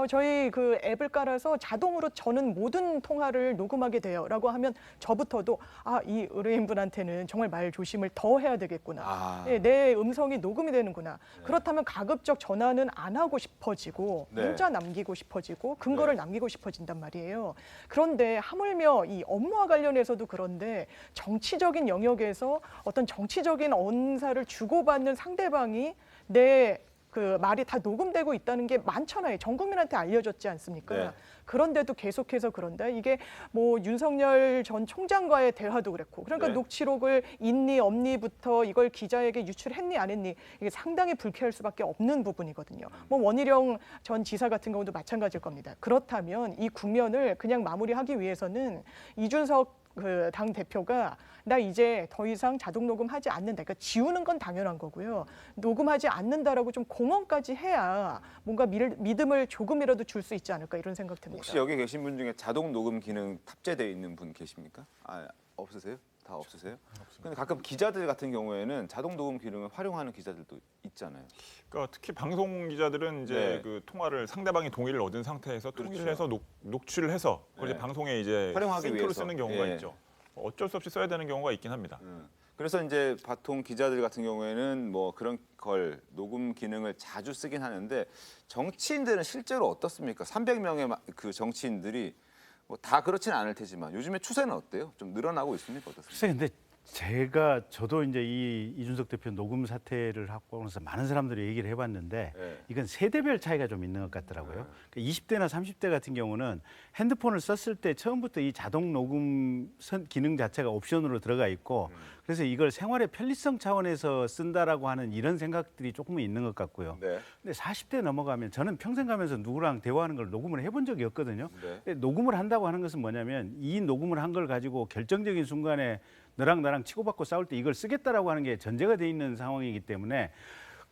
E: 저희 그 앱을 깔아서 자동으로 저는 모든 통화를 녹음하게 돼요라고 하면 저부터도 이 의뢰인분한테는 정말 말 조심을 더 해야 되겠구나. 네, 내 음성이 녹음이 되는구나. 그렇다면 가급적 전화는 안 하고 싶어지고
A: 네.
E: 문자 남기고 싶어지고 근거를 남기고 싶어진단 말이에요. 그런데 하물며 이 업무와 관련해서도 그런데 정치적인 영역에서 어떤 정치적인 언사를 주고받는 상대방이 내 그 말이 다 녹음되고 있다는 게 많잖아요. 전 국민한테 알려졌지 않습니까?
A: 네.
E: 그런데도 계속해서 그런다. 이게 뭐 윤석열 전 총장과의 대화도 그랬고, 그러니까
A: 네.
E: 녹취록을 있니 없니부터 이걸 기자에게 유출했니 안 했니 이게 상당히 불쾌할 수밖에 없는 부분이거든요. 뭐 원희룡 전 지사 같은 경우도 마찬가지일 겁니다. 그렇다면 이 국면을 그냥 마무리하기 위해서는 이준석 그 당 대표가 나 이제 더 이상 자동 녹음하지 않는다. 그러니까 지우는 건 당연한 거고요. 녹음하지 않는다라고 좀 공언까지 해야 뭔가 믿음을 조금이라도 줄 수 있지 않을까 이런 생각 듭니다.
A: 혹시 여기 계신 분 중에 자동 녹음 기능 탑재되어 있는 분 계십니까? 없으세요? 다 없으세요? 근데 가끔 기자들 같은 경우에는 자동 녹음 기능을 활용하는 기자들도 있잖아요.
D: 그러니까 특히 방송 기자들은 이제
A: 네.
D: 그 통화를 상대방이 동의를 얻은 상태에서 통일을 해서 녹취를 해서 그걸 이제
A: 네.
D: 방송에 이제
A: 활용하기
D: 싱크로
A: 위해서.
D: 쓰는 경우가
A: 예.
D: 있죠. 어쩔 수 없이 써야 되는 경우가 있긴 합니다.
A: 그래서 이제 보통 기자들 같은 경우에는 뭐 그런 걸 녹음 기능을 자주 쓰긴 하는데 정치인들은 실제로 어떻습니까? 300명의 그 정치인들이 뭐 다 그렇지는 않을 테지만 요즘에 추세는 어때요? 좀 늘어나고 있습니까? 어떻습니까?
C: 글쎄, 근데 저도 이제 이 이준석 대표 녹음 사태를 하고 나서 많은 사람들이 얘기를 해봤는데
A: 네.
C: 이건 세대별 차이가 좀 있는 것 같더라고요. 그러니까 20대나 30대 같은 경우는 핸드폰을 썼을 때 처음부터 이 자동 녹음 기능 자체가 옵션으로 들어가 있고 그래서 이걸 생활의 편리성 차원에서 쓴다라고 하는 이런 생각들이 조금은 있는 것 같고요.
A: 네.
C: 근데 40대 넘어가면 저는 평생 가면서 누구랑 대화하는 걸 녹음을 해본 적이 없거든요.
A: 네.
C: 근데 녹음을 한다고 하는 것은 뭐냐면 이 녹음을 한 걸 가지고 결정적인 순간에 너랑 나랑 치고받고 싸울 때 이걸 쓰겠다라고 하는 게 전제가 돼 있는 상황이기 때문에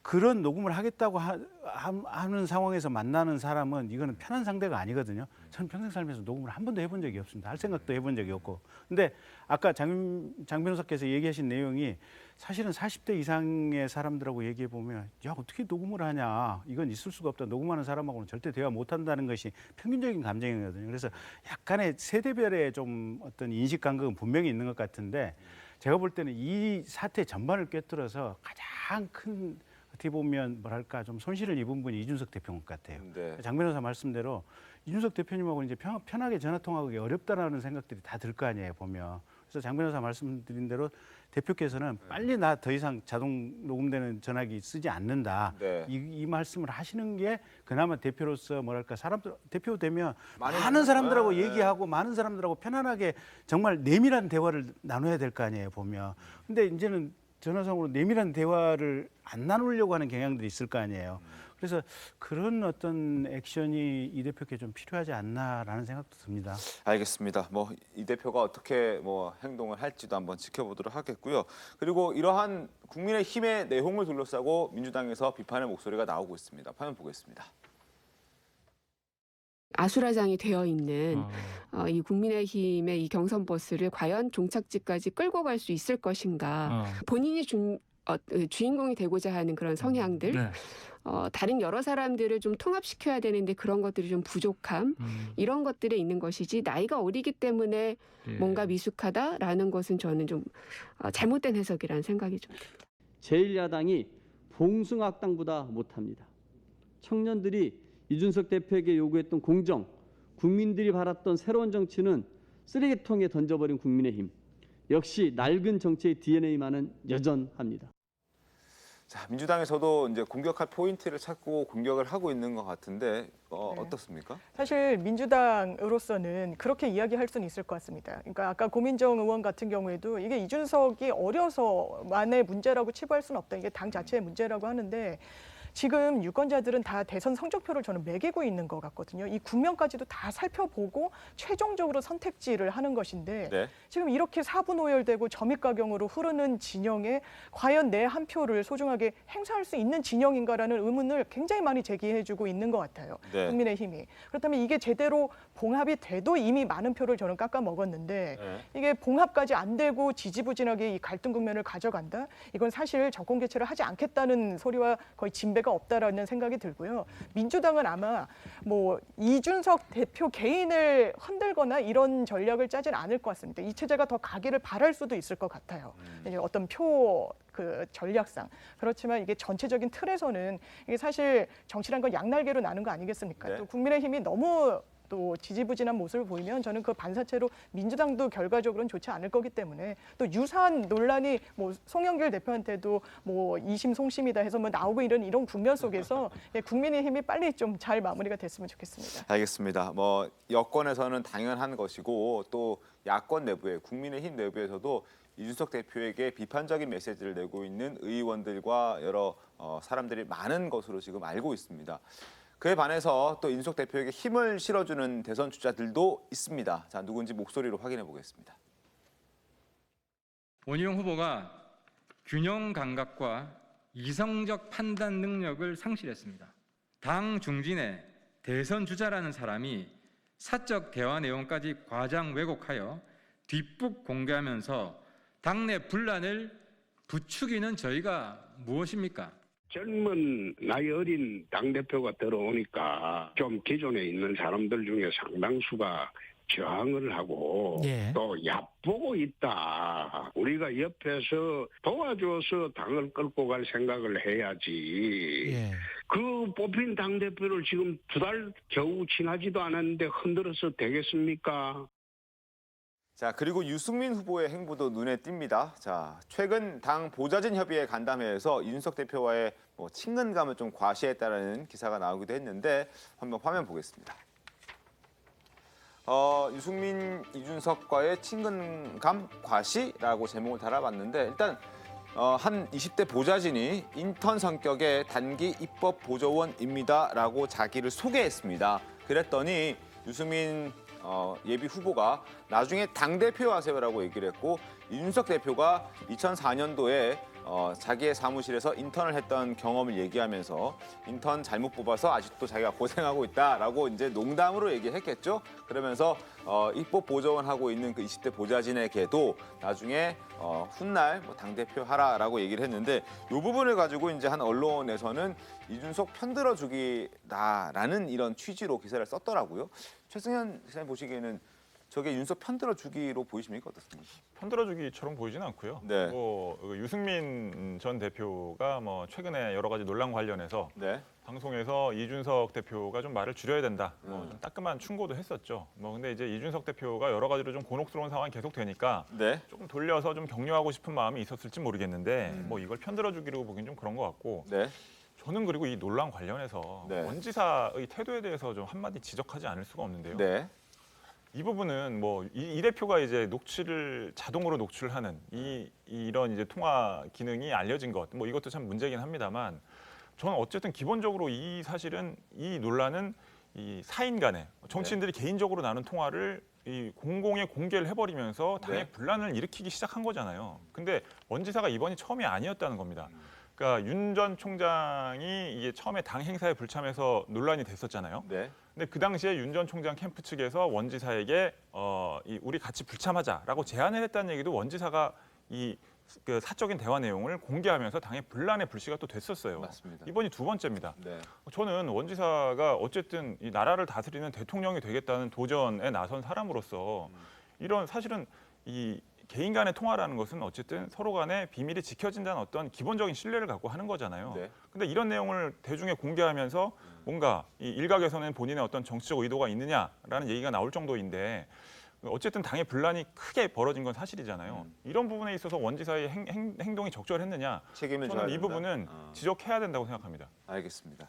C: 그런 녹음을 하겠다고 하는 상황에서 만나는 사람은 이거는 편한 상대가 아니거든요. 저는 평생 살면서 녹음을 한 번도 해본 적이 없습니다. 할 생각도 해본 적이 없고. 근데 아까 장 변호사께서 얘기하신 내용이 사실은 40대 이상의 사람들하고 얘기해 보면 야 어떻게 녹음을 하냐. 이건 있을 수가 없다. 녹음하는 사람하고는 절대 대화 못 한다는 것이 평균적인 감정이거든요. 그래서 약간의 세대별의 좀 어떤 인식 간극은 분명히 있는 것 같은데 제가 볼 때는 이 사태 전반을 꿰뚫어서 가장 큰 어떻게 보면 뭐랄까 좀 손실을 입은 분이 이준석 대표인 것 같아요.
A: 네.
C: 장 변호사 말씀대로 이준석 대표님하고 이제 편하게 전화 통화하기 어렵다라는 생각들이 다 들 거 아니에요, 보면. 그래서 장 변호사 말씀드린 대로 대표께서는 빨리 나 더 이상 자동 녹음되는 전화기 쓰지 않는다.
A: 네.
C: 이 말씀을 하시는 게 그나마 대표로서 뭐랄까 사람들 대표 되면
A: 많은
C: 많은 사람들하고
A: 네.
C: 얘기하고 많은 사람들하고 편안하게 정말 내밀한 대화를 나눠야 될 거 아니에요, 보면. 근데 이제는 전화상으로 내밀한 대화를 안 나누려고 하는 경향들이 있을 거 아니에요. 그래서 그런 어떤 액션이 이 대표께 좀 필요하지 않나라는 생각도 듭니다.
A: 알겠습니다. 뭐 이 대표가 어떻게 뭐 행동을 할지도 한번 지켜보도록 하겠고요. 그리고 이러한 국민의힘의 내용을 둘러싸고 민주당에서 비판의 목소리가 나오고 있습니다. 화면 보겠습니다.
J: 아수라장이 되어 있는 이 국민의힘의 이 경선 버스를 과연 종착지까지 끌고 갈 수 있을 것인가. 본인이 주인공이 되고자 하는 그런 성향들,
K: 네.
J: 다른 여러 사람들을 좀 통합시켜야 되는데 그런 것들이 좀 부족함, 이런 것들에 있는 것이지 나이가 어리기 때문에 뭔가 미숙하다라는 것은 저는 좀 잘못된 해석이라는 생각이 좀 듭니다.
K: 제1야당이 봉숭아학당보다 못합니다. 청년들이 이준석 대표에게 요구했던 공정, 국민들이 바랐던 새로운 정치는 쓰레기통에 던져버린 국민의힘. 역시 낡은 정치의 DNA만은 여전합니다.
A: 자, 민주당에서도 이제 공격할 포인트를 찾고 공격을 하고 있는 것 같은데 어떻습니까?
E: 사실 민주당으로서는 그렇게 이야기할 수는 있을 것 같습니다. 그러니까 아까 고민정 의원 같은 경우에도 이게 이준석이 어려서만의 문제라고 치부할 수는 없다. 이게 당 자체의 문제라고 하는데 지금 유권자들은 다 대선 성적표를 저는 매기고 있는 것 같거든요. 이 국면까지도 다 살펴보고 최종적으로 선택지를 하는 것인데
A: 네.
E: 지금 이렇게 사분오열되고 점입가경으로 흐르는 진영에 과연 내 한 표를 소중하게 행사할 수 있는 진영인가라는 의문을 굉장히 많이 제기해주고 있는 것 같아요.
A: 네.
E: 국민의힘이. 그렇다면 이게 제대로 봉합이 돼도 이미 많은 표를 저는 깎아먹었는데 이게 봉합까지 안 되고 지지부진하게 이 갈등 국면을 가져간다? 이건 사실 정권교체를 하지 않겠다는 소리와 거의 진배가 없다라는 생각이 들고요. 민주당은 아마 뭐 이준석 대표 개인을 흔들거나 이런 전략을 짜진 않을 것 같습니다. 이 체제가 더 가기를 바랄 수도 있을 것 같아요. 어떤 그 전략상. 그렇지만 이게 전체적인 틀에서는 이게 사실 정치란 건 양날개로 나는 거 아니겠습니까?
A: 네.
E: 또 국민의힘이 너무 또 지지부진한 모습을 보이면 저는 그 반사체로 민주당도 결과적으로는 좋지 않을 거기 때문에 또 유사한 논란이 뭐 송영길 대표한테도 뭐 이심 송심이다 해서 뭐 나오고 이런 국면 속에서 국민의힘이 빨리 좀 잘 마무리가 됐으면 좋겠습니다.
A: 알겠습니다. 뭐 여권에서는 당연한 것이고 또 야권 내부에 국민의힘 내부에서도 이준석 대표에게 비판적인 메시지를 내고 있는 의원들과 여러 사람들이 많은 것으로 지금 알고 있습니다. 그에 반해서 또 이준석 대표에게 힘을 실어주는 대선 주자들도 있습니다. 자, 누군지 목소리로 확인해 보겠습니다.
L: 원희룡 후보가 균형 감각과 이성적 판단 능력을 상실했습니다. 당 중진의 대선 주자라는 사람이 사적 대화 내용까지 과장 왜곡하여 뒷북 공개하면서 당내 분란을 부추기는 저희가 무엇입니까?
M: 젊은 나이 어린 당대표가 들어오니까 좀 기존에 있는 사람들 중에 상당수가 저항을 하고 또 얕보고 있다. 우리가 옆에서 도와줘서 당을 끌고 갈 생각을 해야지. 그 뽑힌 당대표를 지금 2달 겨우 지나지도 않았는데 흔들어서 되겠습니까?
A: 자, 그리고 유승민 후보의 행보도 눈에 띕니다. 자, 최근 당 보좌진 협의회 간담회에서 이준석 대표와의 친근감을 좀 과시했다라는 기사가 나오기도 했는데 한번 화면 보겠습니다. 유승민, 이준석과의 친근감 과시라고 제목을 달아봤는데 일단 한 20대 보좌진이 인턴 성격의 단기 입법 보조원입니다라고 자기를 소개했습니다. 그랬더니 유승민 예비 후보가 나중에 당대표 하세요라고 얘기를 했고 이준석 대표가 2004년도에 자기의 사무실에서 인턴을 했던 경험을 얘기하면서 인턴 잘못 뽑아서 아직도 자기가 고생하고 있다라고 이제 농담으로 얘기했겠죠. 그러면서 입법 보조원 하고 있는 그 20대 보좌진에게도 나중에 훗날 당대표 하라라고 얘기를 했는데 이 부분을 가지고 이제 한 언론에서는 이준석 편들어 주기다라는 이런 취지로 기사를 썼더라고요. 최승현 기자님 보시기에는 저게 윤석 편들어주기로 보이십니까? 어떻습니까?
D: 편들어주기처럼 보이지는 않고요.
A: 네.
D: 뭐 유승민 전 대표가 뭐 최근에 여러 가지 논란 관련해서
A: 네.
D: 방송에서 이준석 대표가 좀 말을 줄여야 된다. 좀 따끔한 충고도 했었죠. 뭐 근데 이제 이준석 대표가 여러 가지로 좀 곤혹스러운 상황이 계속 되니까
A: 네.
D: 조금 돌려서 좀 격려하고 싶은 마음이 있었을지 모르겠는데 뭐 이걸 편들어주기로 보긴 좀 그런 것 같고.
A: 네.
D: 저는 그리고 이 논란 관련해서
A: 네.
D: 원지사의 태도에 대해서 좀 한마디 지적하지 않을 수가 없는데요.
A: 네.
D: 이 부분은 뭐 이 대표가 이제 녹취를 자동으로 녹취하는 이런 이제 통화 기능이 알려진 것, 뭐 이것도 참 문제긴 합니다만, 저는 어쨌든 기본적으로 이 사실은 이 논란은 이 사인 간에 정치인들이 개인적으로 나눈 통화를 이 공공에 공개를 해버리면서 당의 분란을 일으키기 시작한 거잖아요. 근데 원지사가 이번이 처음이 아니었다는 겁니다. 그러니까 윤 전 총장이 이게 처음에 당 행사에 불참해서 논란이 됐었잖아요.
A: 네.
D: 근데 그 당시에 윤 전 총장 캠프 측에서 원지사에게 우리 같이 불참하자라고 제안을 했다는 얘기도 원지사가 그 사적인 대화 내용을 공개하면서 당의 분란의 불씨가 또 됐었어요.
A: 맞습니다.
D: 이번이 두 번째입니다.
A: 네.
D: 저는 원지사가 어쨌든 이 나라를 다스리는 대통령이 되겠다는 도전에 나선 사람으로서 이런 사실은 이 개인 간의 통화라는 것은 어쨌든 서로 간에 비밀이 지켜진다는 어떤 기본적인 신뢰를 갖고 하는 거잖아요.
A: 네.
D: 근데 이런 내용을 대중에 공개하면서 뭔가 이 일각에서는 본인의 어떤 정치적 의도가 있느냐라는 얘기가 나올 정도인데 어쨌든 당의 분란이 크게 벌어진 건 사실이잖아요. 이런 부분에 있어서 원지사의 행동이 적절했느냐?
A: 책임을
D: 저는
A: 져야
D: 이
A: 된다.
D: 부분은 지적해야 된다고 생각합니다.
A: 알겠습니다.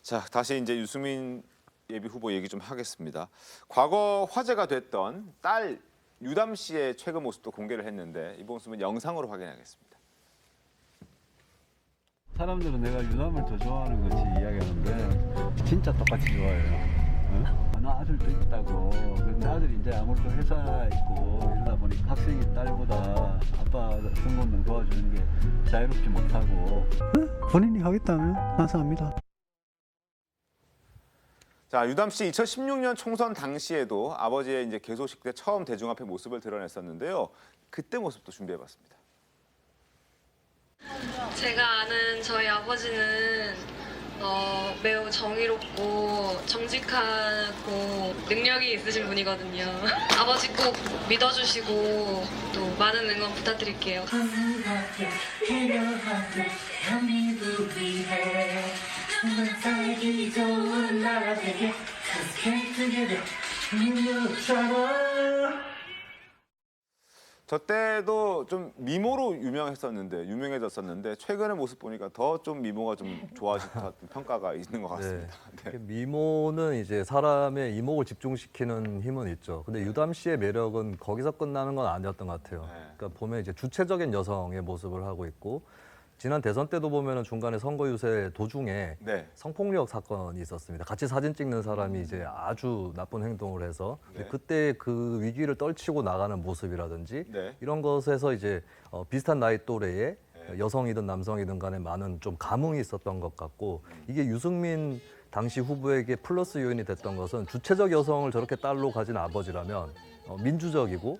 A: 자, 다시 이제 유승민 예비 후보 얘기 좀 하겠습니다. 과거 화제가 됐던 딸 유담 씨의 최근 모습도 공개를 했는데 이 모습은 영상으로 확인하겠습니다.
N: 사람들은 내가 유담을 더 좋아하는 것이 이야기하는데 진짜 똑같이 좋아해요. 나 아들도 있다고. 근데 아들이 이제 아무래도 회사 있고 이러다 보니 학생이 딸보다 아빠 성공을 도와주는 게 자유롭지 못하고.
O: 본인이 하겠다면 감사합니다.
A: 자, 유담 씨 2016년 총선 당시에도 아버지의 이제 개소식 때 처음 대중 앞에 모습을 드러냈었는데요. 그때 모습도 준비해봤습니다.
P: 제가 아는 저희 아버지는 매우 정의롭고 정직하고 능력이 있으신 분이거든요. 아버지 꼭 믿어주시고 또 많은 응원 부탁드릴게요.
Q: 살기 좋은 나라 되게
A: 저 때도 좀 미모로 유명해졌었는데 최근의 모습 보니까 더 좀 미모가 좀 좋아진 것 같은 평가가 있는 것 같습니다.
B: 네. 미모는 이제 사람의 이목을 집중시키는 힘은 있죠. 근데 유담 씨의 매력은 거기서 끝나는 건 아니었던 것 같아요. 그러니까 보면 이제 주체적인 여성의 모습을 하고 있고 지난 대선 때도 보면은 중간에 선거 유세 도중에 성폭력 사건이 있었습니다. 같이 사진 찍는 사람이 이제 아주 나쁜 행동을 해서 그때 그 위기를 떨치고 나가는 모습이라든지 이런 것에서 이제 비슷한 나이 또래의 여성이든 남성이든 간에 많은 좀 감흥이 있었던 것 같고 이게 유승민 당시 후보에게 플러스 요인이 됐던 것은 주체적 여성을 저렇게 딸로 가진 아버지라면 민주적이고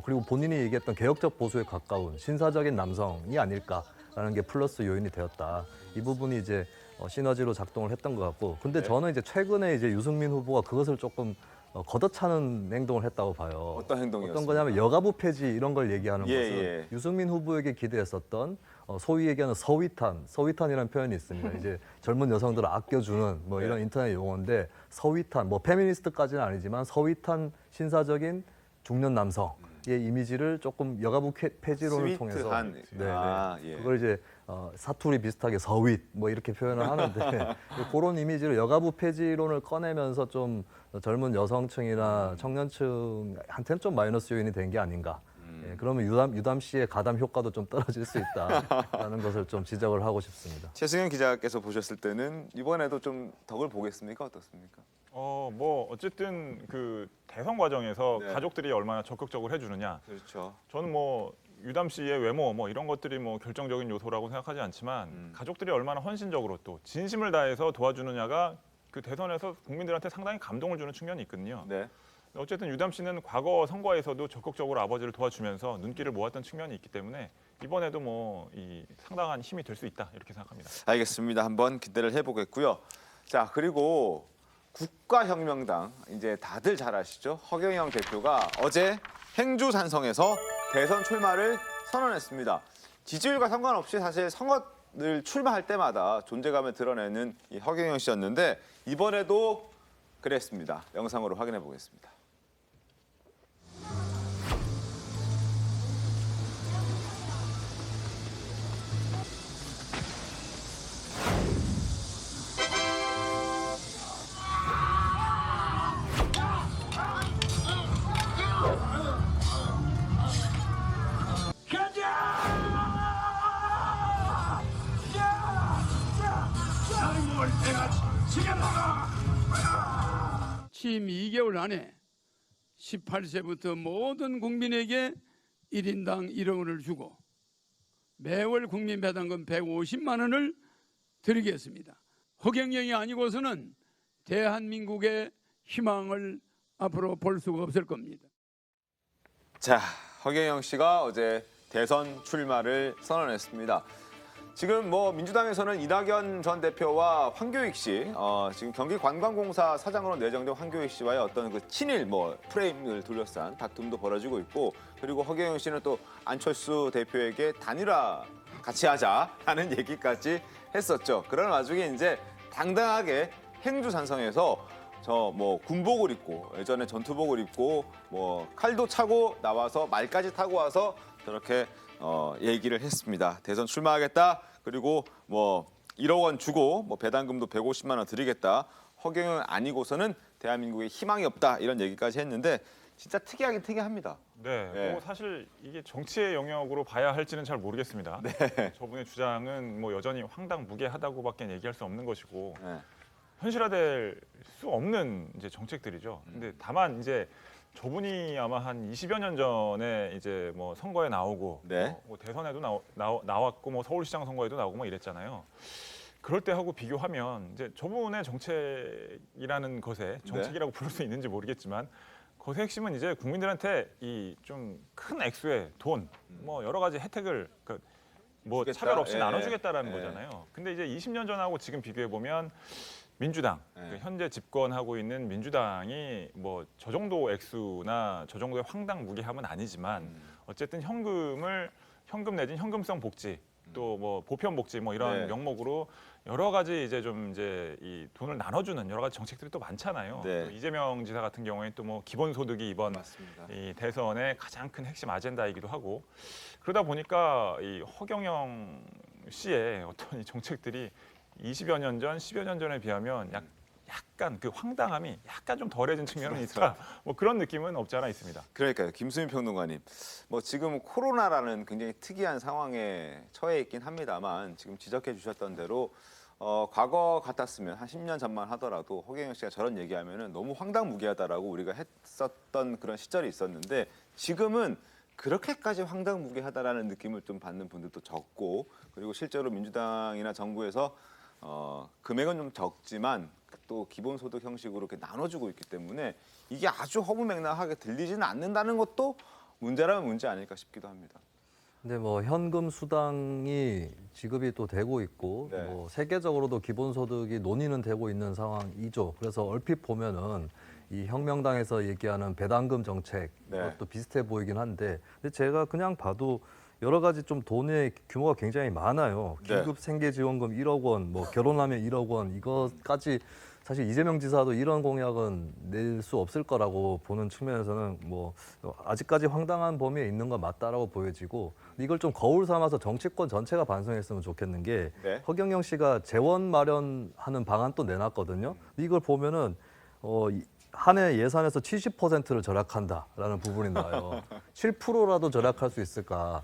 B: 그리고 본인이 얘기했던 개혁적 보수에 가까운 신사적인 남성이 아닐까라는 게 플러스 요인이 되었다. 이 부분이 이제 시너지로 작동을 했던 것 같고, 근데 저는 이제 최근에 이제 유승민 후보가 그것을 조금 걷어차는 행동을 했다고 봐요.
A: 어떤 행동이었습니까?
B: 어떤 거냐면 여가부 폐지 이런 걸 얘기하는 것은 유승민 후보에게 기대했었던 소위 얘기하는 서위탄이라는 표현이 있습니다. 이제 젊은 여성들을 아껴주는 뭐 이런 인터넷 용어인데 서위탄, 뭐 페미니스트까지는 아니지만 서위탄 신사적인 중년 남성의 이미지를 조금 여가부 폐지론을 통해서 그걸 이제 사투리 비슷하게 서윗 뭐 이렇게 표현을 하는데 그런 이미지를 여가부 폐지론을 꺼내면서 좀 젊은 여성층이나 청년층한테는 좀 마이너스 요인이 된 게 아닌가. 그러면 유담 씨의 가담 효과도 좀 떨어질 수 있다라는 것을 좀 지적을 하고 싶습니다.
A: 최승현 기자께서 보셨을 때는 이번에도 좀 덕을 보겠습니까? 어떻습니까?
D: 뭐 어쨌든 그 대선 과정에서 가족들이 얼마나 적극적으로 해주느냐.
A: 그렇죠.
D: 저는 뭐 유담 씨의 외모 뭐 이런 것들이 뭐 결정적인 요소라고 생각하지 않지만 가족들이 얼마나 헌신적으로 또 진심을 다해서 도와주느냐가 그 대선에서 국민들한테 상당히 감동을 주는 측면이 있거든요. 어쨌든 유담 씨는 과거 선거에서도 적극적으로 아버지를 도와주면서 눈길을 모았던 측면이 있기 때문에 이번에도 뭐 이 상당한 힘이 될 수 있다 이렇게 생각합니다.
A: 알겠습니다. 한번 기대를 해보겠고요. 자, 그리고 국가혁명당 이제 다들 잘 아시죠? 허경영 대표가 어제 행주산성에서 대선 출마를 선언했습니다. 지지율과 상관없이 사실 선거를 출마할 때마다 존재감을 드러내는 이 허경영 씨였는데 이번에도 그랬습니다. 영상으로 확인해 보겠습니다.
R: 취임 2개월 안에 18세부터 모든 국민에게 1인당 1억 원을 주고 매월 국민 배당금 150만 원을 드리겠습니다. 허경영이 아니고서는 대한민국의 희망을 앞으로 볼 수가 없을 겁니다.
A: 자, 허경영 씨가 어제 대선 출마를 선언했습니다. 지금 뭐 민주당에서는 이낙연 전 대표와 황교익 씨, 지금 경기관광공사 사장으로 내정된 황교익 씨와의 어떤 그 친일 프레임을 둘러싼 다툼도 벌어지고 있고, 그리고 허경영 씨는 또 안철수 대표에게 단일화 같이 하자라는 얘기까지 했었죠. 그런 와중에 이제 당당하게 행주산성에서 저 군복을 입고 예전에 전투복을 입고 칼도 차고 나와서 말까지 타고 와서 저렇게 얘기를 했습니다. 대선 출마하겠다. 그리고 1억 원 주고 배당금도 150만 원 드리겠다. 허경영 아니고서는 대한민국에 희망이 없다. 이런 얘기까지 했는데 진짜 특이하긴 특이합니다.
D: 네. 사실 이게 정치의 영역으로 봐야 할지는 잘 모르겠습니다.
A: 네.
D: 저분의 주장은 여전히 황당무계하다고밖에 얘기할 수 없는 것이고 현실화될 수 없는 이제 정책들이죠. 근데 다만 이제 저분이 아마 한 20여 년 전에 이제 선거에 나오고 대선에도 나왔고 서울시장 선거에도 나오고 이랬잖아요. 그럴 때하고 비교하면 이제 저분의 정책이라는 것에 정책이라고 부를 수 있는지 모르겠지만 것의 핵심은 이제 국민들한테 이 좀 큰 액수의 돈, 여러 가지 혜택을 차별 없이 나눠주겠다라는 거잖아요. 근데 이제 20년 전하고 지금 비교해 보면 민주당, 현재 집권하고 있는 민주당이 저 정도 액수나 저 정도의 황당무계함은 아니지만 어쨌든 현금 내진 현금성 복지, 또 보편 복지 이런 명목으로 여러 가지 이 돈을 나눠주는 여러 가지 정책들이 또 많잖아요. 또 이재명 지사 같은 경우에 또 기본소득이 이번 이 대선의 가장 큰 핵심 아젠다이기도 하고, 그러다 보니까 이 허경영 씨의 어떤 이 정책들이 20여 년 전, 10여 년 전에 비하면 약간 그 황당함이 약간 좀 덜해진 측면은 있다. 그런 느낌은 없지 않아 있습니다.
A: 그러니까요. 김수민 평론가님. 지금 코로나라는 굉장히 특이한 상황에 처해 있긴 합니다만 지금 지적해 주셨던 대로 과거 같았으면 한 10년 전만 하더라도 허경영 씨가 저런 얘기하면은 너무 황당무계하다라고 우리가 했었던 그런 시절이 있었는데 지금은 그렇게까지 황당무계하다라는 느낌을 좀 받는 분들도 적고, 그리고 실제로 민주당이나 정부에서 금액은 좀 적지만 또 기본소득 형식으로 이렇게 나눠주고 있기 때문에 이게 아주 허무맹랑하게 들리지는 않는다는 것도 문제라면 문제 아닐까 싶기도 합니다.
B: 근데 현금 수당이 지급이 또 되고 있고 세계적으로도 기본소득이 논의는 되고 있는 상황이죠. 그래서 얼핏 보면은 이 혁명당에서 얘기하는 배당금 정책 이것도 비슷해 보이긴 한데, 근데 제가 그냥 봐도 여러 가지 좀 돈의 규모가 굉장히 많아요. 긴급 생계지원금 1억 원, 결혼하면 1억 원, 이거까지 사실 이재명 지사도 이런 공약은 낼 수 없을 거라고 보는 측면에서는 아직까지 황당한 범위에 있는 건 맞다라고 보여지고, 이걸 좀 거울 삼아서 정치권 전체가 반성했으면 좋겠는 게 허경영 씨가 재원 마련하는 방안 또 내놨거든요. 이걸 보면은 한 해 예산에서 70%를 절약한다라는 부분이 나와요. 7%라도 절약할 수 있을까?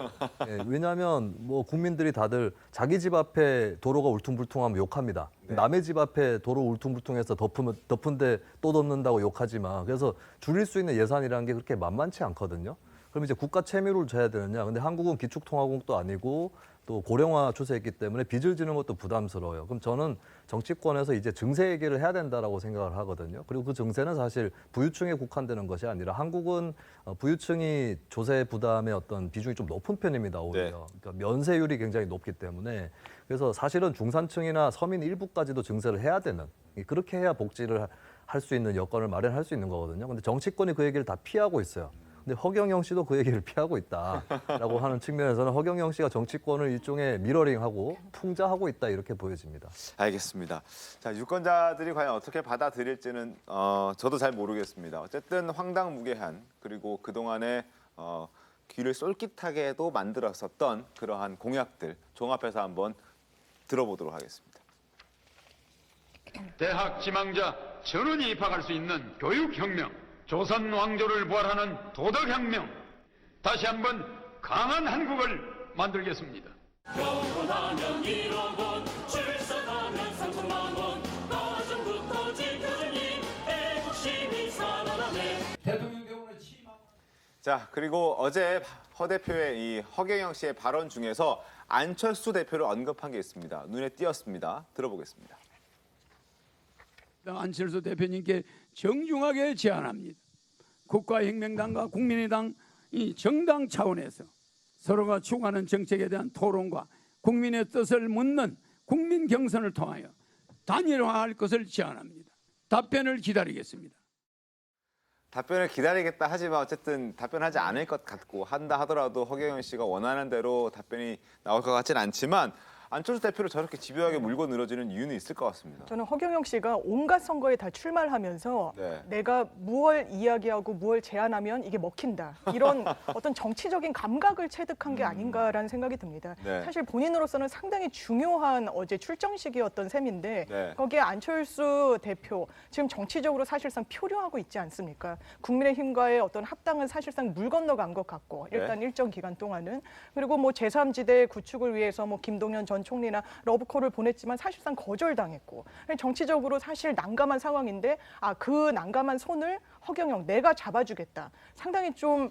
B: 왜냐하면 국민들이 다들 자기 집 앞에 도로가 울퉁불퉁하면 욕합니다. 남의 집 앞에 도로 울퉁불퉁해서 덮은데 또 덮는다고 욕하지만, 그래서 줄일 수 있는 예산이라는 게 그렇게 만만치 않거든요. 그럼 이제 국가 채무를 져야 되느냐? 근데 한국은 기축통화국도 아니고 또 고령화 추세였기 때문에 빚을 지는 것도 부담스러워요. 그럼 저는 정치권에서 이제 증세 얘기를 해야 된다라고 생각을 하거든요. 그리고 그 증세는 사실 부유층에 국한되는 것이 아니라 한국은 부유층이 조세 부담의 어떤 비중이 좀 높은 편입니다, 오히려. 그러니까 면세율이 굉장히 높기 때문에. 그래서 사실은 중산층이나 서민 일부까지도 증세를 해야 되는, 그렇게 해야 복지를 할 수 있는 여건을 마련할 수 있는 거거든요. 근데 정치권이 그 얘기를 다 피하고 있어요. 근데 허경영 씨도 그 얘기를 피하고 있다라고 하는 측면에서는 허경영 씨가 정치권을 일종의 미러링하고 풍자하고 있다 이렇게 보여집니다.
A: 알겠습니다. 자, 유권자들이 과연 어떻게 받아들일지는 저도 잘 모르겠습니다. 어쨌든 황당무계한 그리고 그동안에 귀를 쏠깃하게도 만들었었던 그러한 공약들 종합해서 한번 들어보도록 하겠습니다.
S: 대학 지망자 전원이 입학할 수 있는 교육혁명, 조선 왕조를 부활하는 도덕혁명, 다시 한번 강한 한국을 만들겠습니다.
Q: 결혼하면 1억 원, 출산하면 3천만 원, 가정부터 지켜주니 애국심이 살아나네. 대통령 경우는
A: 자, 그리고 어제 허 대표의 이 허경영 씨의 발언 중에서 안철수 대표를 언급한 게 있습니다. 눈에 띄었습니다. 들어보겠습니다.
R: 안철수 대표님께 정중하게 제안합니다. 국가혁명당과 국민의당 이 정당 차원에서 서로가 추구하는 정책에 대한 토론과 국민의 뜻을 묻는 국민 경선을 통하여 단일화할 것을 제안합니다. 답변을 기다리겠습니다.
A: 답변을 기다리겠다 하지만 어쨌든 답변하지 않을 것 같고 한다 하더라도 허경영 씨가 원하는 대로 답변이 나올 것 같진 않지만 안철수 대표를 저렇게 집요하게 물고 늘어지는 이유는 있을 것 같습니다.
E: 저는 허경영 씨가 온갖 선거에 다 출마를 하면서 내가 무얼 이야기하고 무얼 제안하면 이게 먹힌다. 이런 어떤 정치적인 감각을 체득한 게 아닌가라는 생각이 듭니다. 사실 본인으로서는 상당히 중요한 어제 출정식이었던 셈인데 거기에 안철수 대표 지금 정치적으로 사실상 표류하고 있지 않습니까? 국민의힘과의 어떤 합당은 사실상 물 건너간 것 같고 일단 일정 기간 동안은 그리고 뭐 제3지대 구축을 위해서 뭐 김동연 전 총리나 러브콜을 보냈지만 사실상 거절당했고 정치적으로 사실 난감한 상황인데 그 난감한 손을 허경영 내가 잡아주겠다. 상당히 좀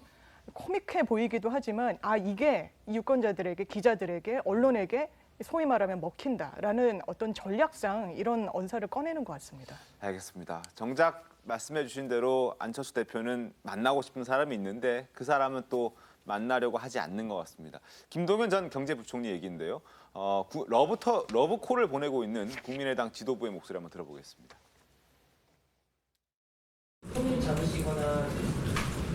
E: 코믹해 보이기도 하지만 이게 유권자들에게 기자들에게 언론에게 소위 말하면 먹힌다라는 어떤 전략상 이런 언사를 꺼내는 것 같습니다.
A: 알겠습니다. 정작 말씀해 주신 대로 안철수 대표는 만나고 싶은 사람이 있는데 그 사람은 또 만나려고 하지 않는 것 같습니다. 김동연 전 경제부총리 얘기인데요. 러브콜을 보내고 있는 국민의당 지도부의 목소리 한번 들어보겠습니다.
T: 손을 잡으시거나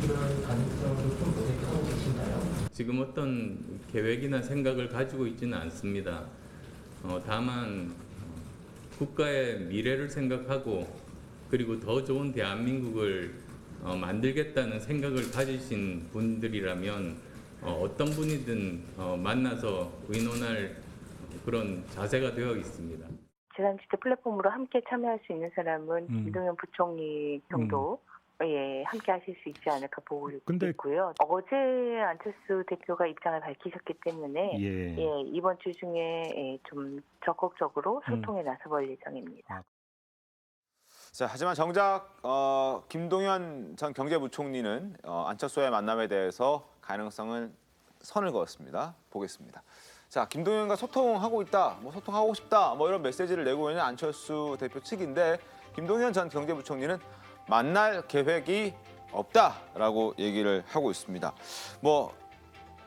T: 이런 가능성을 좀 모색하고 계신가요?
U: 지금 어떤 계획이나 생각을 가지고 있지는 않습니다. 다만 국가의 미래를 생각하고 그리고 더 좋은 대한민국을 만들겠다는 생각을 가지신 분들이라면 어떤 분이든 만나서 의논할 그런 자세가 되어 있습니다.
V: 제3지대 플랫폼으로 함께 참여할 수 있는 사람은 김동연 부총리 정도 함께 하실 수 있지 않을까 보고 있고요. 어제 안철수 대표가 입장을 밝히셨기 때문에 이번 주 중에 좀 적극적으로 소통에 나서볼 예정입니다.
A: 자, 하지만 정작 김동연 전 경제부총리는 안철수와의 만남에 대해서 가능성은 선을 그었습니다. 보겠습니다. 자, 김동연과 소통하고 있다, 소통하고 싶다, 이런 메시지를 내고 있는 안철수 대표 측인데 김동연 전 경제부총리는 만날 계획이 없다라고 얘기를 하고 있습니다.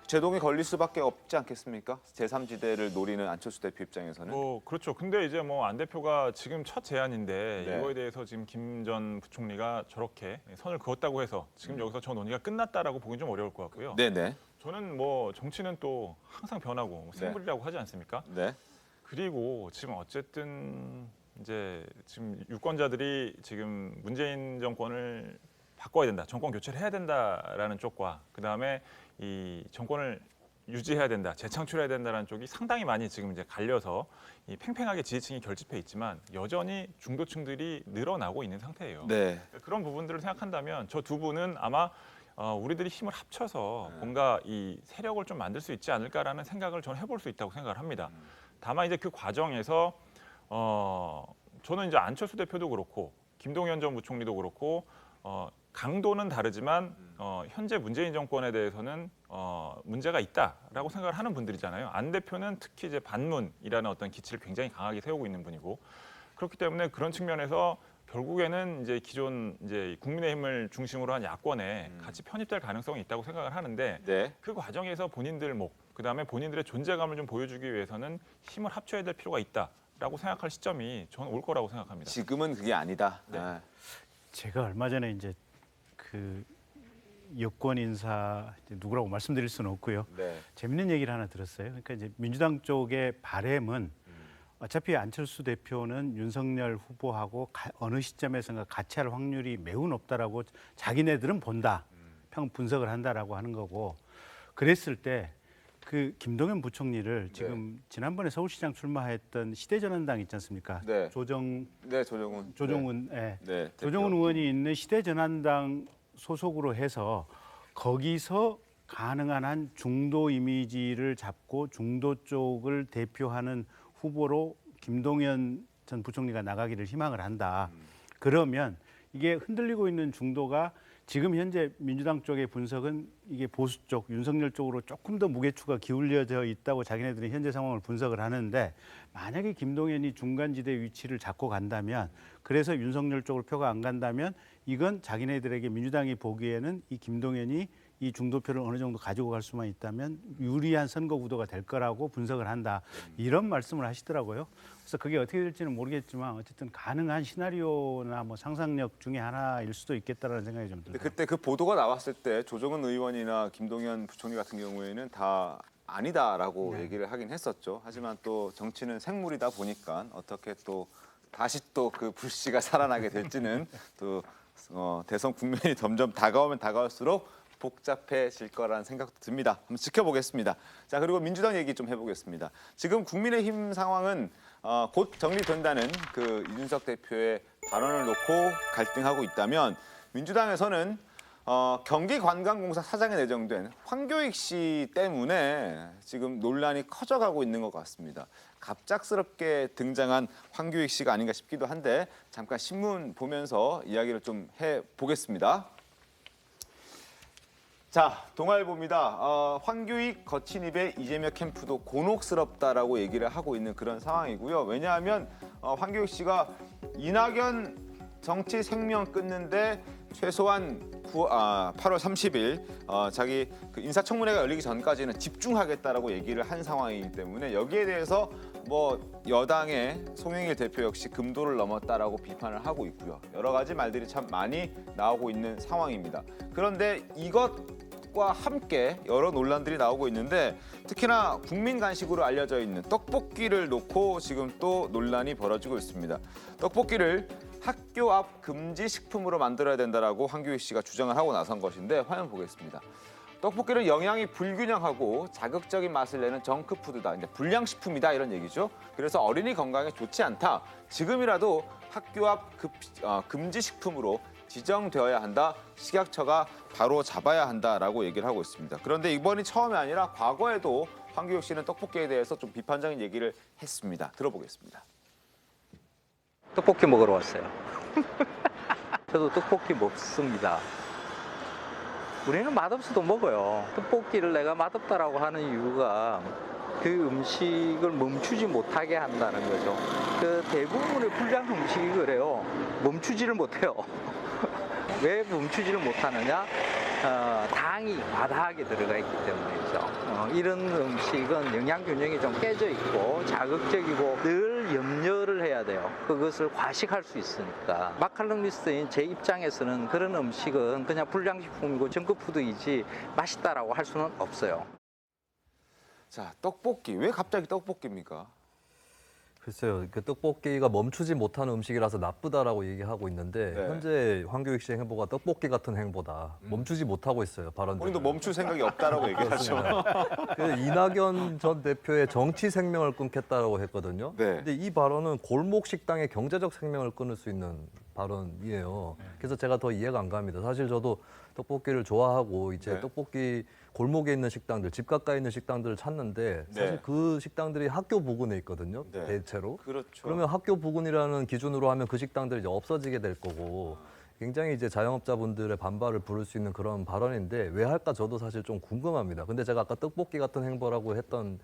A: 제동이 걸릴 수밖에 없지 않겠습니까? 제3지대를 노리는 안철수 대표 입장에서는.
D: 그렇죠. 근데 이제 안 대표가 지금 첫 제안인데 이거에 대해서 지금 김 전 부총리가 저렇게 선을 그었다고 해서 지금 여기서 저 논의가 끝났다라고 보기는 좀 어려울 것 같고요.
A: 네네.
D: 저는 정치는 또 항상 변하고 생물이라고 하지 않습니까?
A: 네.
D: 그리고 지금 어쨌든 이제 지금 유권자들이 지금 문재인 정권을 바꿔야 된다, 정권 교체를 해야 된다라는 쪽과 그다음에 이 정권을 유지해야 된다, 재창출해야 된다는 쪽이 상당히 많이 지금 이제 갈려서 이 팽팽하게 지지층이 결집해 있지만 여전히 중도층들이 늘어나고 있는 상태예요.
A: 네.
D: 그런 부분들을 생각한다면 저 두 분은 아마 우리들이 힘을 합쳐서 뭔가 이 세력을 좀 만들 수 있지 않을까라는 생각을 저는 해볼 수 있다고 생각을 합니다. 다만 이제 그 과정에서 저는 이제 안철수 대표도 그렇고 김동연 전 부총리도 그렇고 강도는 다르지만 현재 문재인 정권에 대해서는 문제가 있다라고 생각을 하는 분들이잖아요. 안 대표는 특히 이제 반문이라는 어떤 기치를 굉장히 강하게 세우고 있는 분이고 그렇기 때문에 그런 측면에서 결국에는 이제 기존 이제 국민의힘을 중심으로 한 야권에 같이 편입될 가능성이 있다고 생각을 하는데 그 과정에서 본인들 그다음에 본인들의 존재감을 좀 보여주기 위해서는 힘을 합쳐야 될 필요가 있다. 라고 생각할 시점이 저는 올 거라고 생각합니다.
A: 지금은 그게 아니다.
D: 네.
C: 제가 얼마 전에 이제 그 여권 인사 누구라고 말씀드릴 수는 없고요.
A: 네.
C: 재밌는 얘기를 하나 들었어요. 그러니까 이제 민주당 쪽의 바램은 어차피 안철수 대표는 윤석열 후보하고 어느 시점에선가 같이 할 확률이 매우 높다라고 자기네들은 본다. 평 분석을 한다라고 하는 거고 그랬을 때 그 김동연 부총리를 지금 지난번에 서울시장 출마했던 시대전환당 있지 않습니까?
A: 네.
C: 조정훈.
A: 네.
C: 조정훈 의원이 있는 시대전환당 소속으로 해서 거기서 가능한 한 중도 이미지를 잡고 중도 쪽을 대표하는 후보로 김동연 전 부총리가 나가기를 희망을 한다. 그러면 이게 흔들리고 있는 중도가 지금 현재 민주당 쪽의 분석은 이게 보수 쪽, 윤석열 쪽으로 조금 더 무게추가 기울여져 있다고 자기네들이 현재 상황을 분석을 하는데 만약에 김동연이 중간지대 위치를 잡고 간다면 그래서 윤석열 쪽으로 표가 안 간다면 이건 자기네들에게 민주당이 보기에는 이 김동연이 이 중도표를 어느 정도 가지고 갈 수만 있다면 유리한 선거 구도가 될 거라고 분석을 한다. 이런 말씀을 하시더라고요. 그래서 그게 어떻게 될지는 모르겠지만 어쨌든 가능한 시나리오나 뭐 상상력 중에 하나일 수도 있겠다라는 생각이 좀 들어요.
A: 그때 그 보도가 나왔을 때 조정은 의원이나 김동연 부총리 같은 경우에는 다 아니다라고 얘기를 하긴 했었죠. 하지만 또 정치는 생물이다 보니까 어떻게 또 다시 또 그 불씨가 살아나게 될지는 또 대선 국면이 점점 다가오면 다가올수록 복잡해질 거라는 생각도 듭니다. 한번 지켜보겠습니다. 자, 그리고 민주당 얘기 좀 해보겠습니다. 지금 국민의힘 상황은 곧 정리된다는 그 이준석 대표의 발언을 놓고 갈등하고 있다면 민주당에서는 경기관광공사 사장에 내정된 황교익 씨 때문에 지금 논란이 커져가고 있는 것 같습니다. 갑작스럽게 등장한 황교익 씨가 아닌가 싶기도 한데 잠깐 신문 보면서 이야기를 좀 해보겠습니다. 자, 동아일보입니다. 황교익 거친 입에 이재명 캠프도 곤혹스럽다라고 얘기를 하고 있는 그런 상황이고요. 왜냐하면 황교익 씨가 이낙연 정치 생명 끊는데 최소한 8월 30일 자기 그 인사청문회가 열리기 전까지는 집중하겠다라고 얘기를 한 상황이기 때문에 여기에 대해서 뭐 여당의 송영길 대표 역시 금도를 넘었다라고 비판을 하고 있고요. 여러 가지 말들이 참 많이 나오고 있는 상황입니다. 그런데 이것과 함께 여러 논란들이 나오고 있는데 특히나 국민 간식으로 알려져 있는 떡볶이를 놓고 지금 또 논란이 벌어지고 있습니다. 떡볶이를 학교 앞 금지 식품으로 만들어야 된다라고 황교익 씨가 주장을 하고 나선 것인데 화면 보겠습니다. 떡볶이는 영양이 불균형하고 자극적인 맛을 내는 정크푸드다. 이제 불량식품이다 이런 얘기죠. 그래서 어린이 건강에 좋지 않다. 지금이라도 학교 앞 금지 식품으로 지정되어야 한다. 식약처가 바로 잡아야 한다라고 얘기를 하고 있습니다. 그런데 이번이 처음이 아니라 과거에도 황교익 씨는 떡볶이에 대해서 좀 비판적인 얘기를 했습니다. 들어보겠습니다.
F: 떡볶이 먹으러 왔어요. 저도 떡볶이 먹습니다. 우리는 맛없어도 먹어요. 떡볶이를 내가 맛없다라고 하는 이유가 그 음식을 멈추지 못하게 한다는 거죠. 그 대부분의 불량 음식이 그래요. 멈추지를 못해요. 왜 멈추지를 못하느냐? 당이 과다하게 들어가 있기 때문이죠. 이런 음식은 영양 균형이 좀 깨져 있고 자극적이고 늘 염려를 해야 돼요. 그것을 과식할 수 있으니까. 마칼럼니스트인 제 입장에서는 그런 음식은 그냥 불량식품이고 정크푸드이지 맛있다라고 할 수는 없어요.
A: 자, 떡볶이. 왜 갑자기 떡볶이입니까?
B: 글쎄요, 그 떡볶이가 멈추지 못하는 음식이라서 나쁘다라고 얘기하고 있는데 현재 황교익 씨의 행보가 떡볶이 같은 행보다 멈추지 못하고 있어요. 발언들.
A: 본인도 멈출 생각이 없다라고 얘기하죠.
B: 그 이낙연 전 대표의 정치 생명을 끊겠다라고 했거든요. 근데 이 발언은 골목 식당의 경제적 생명을 끊을 수 있는 발언이에요. 그래서 제가 더 이해가 안 갑니다. 사실 저도 떡볶이를 좋아하고 이제 떡볶이 골목에 있는 식당들, 집 가까이 있는 식당들을 찾는데 사실 그 식당들이 학교 부근에 있거든요. 대체로.
A: 그렇죠.
B: 그러면 학교 부근이라는 기준으로 하면 그 식당들이 이제 없어지게 될 거고 굉장히 이제 자영업자분들의 반발을 부를 수 있는 그런 발언인데 왜 할까 저도 사실 좀 궁금합니다. 근데 제가 아까 떡볶이 같은 행보라고 했던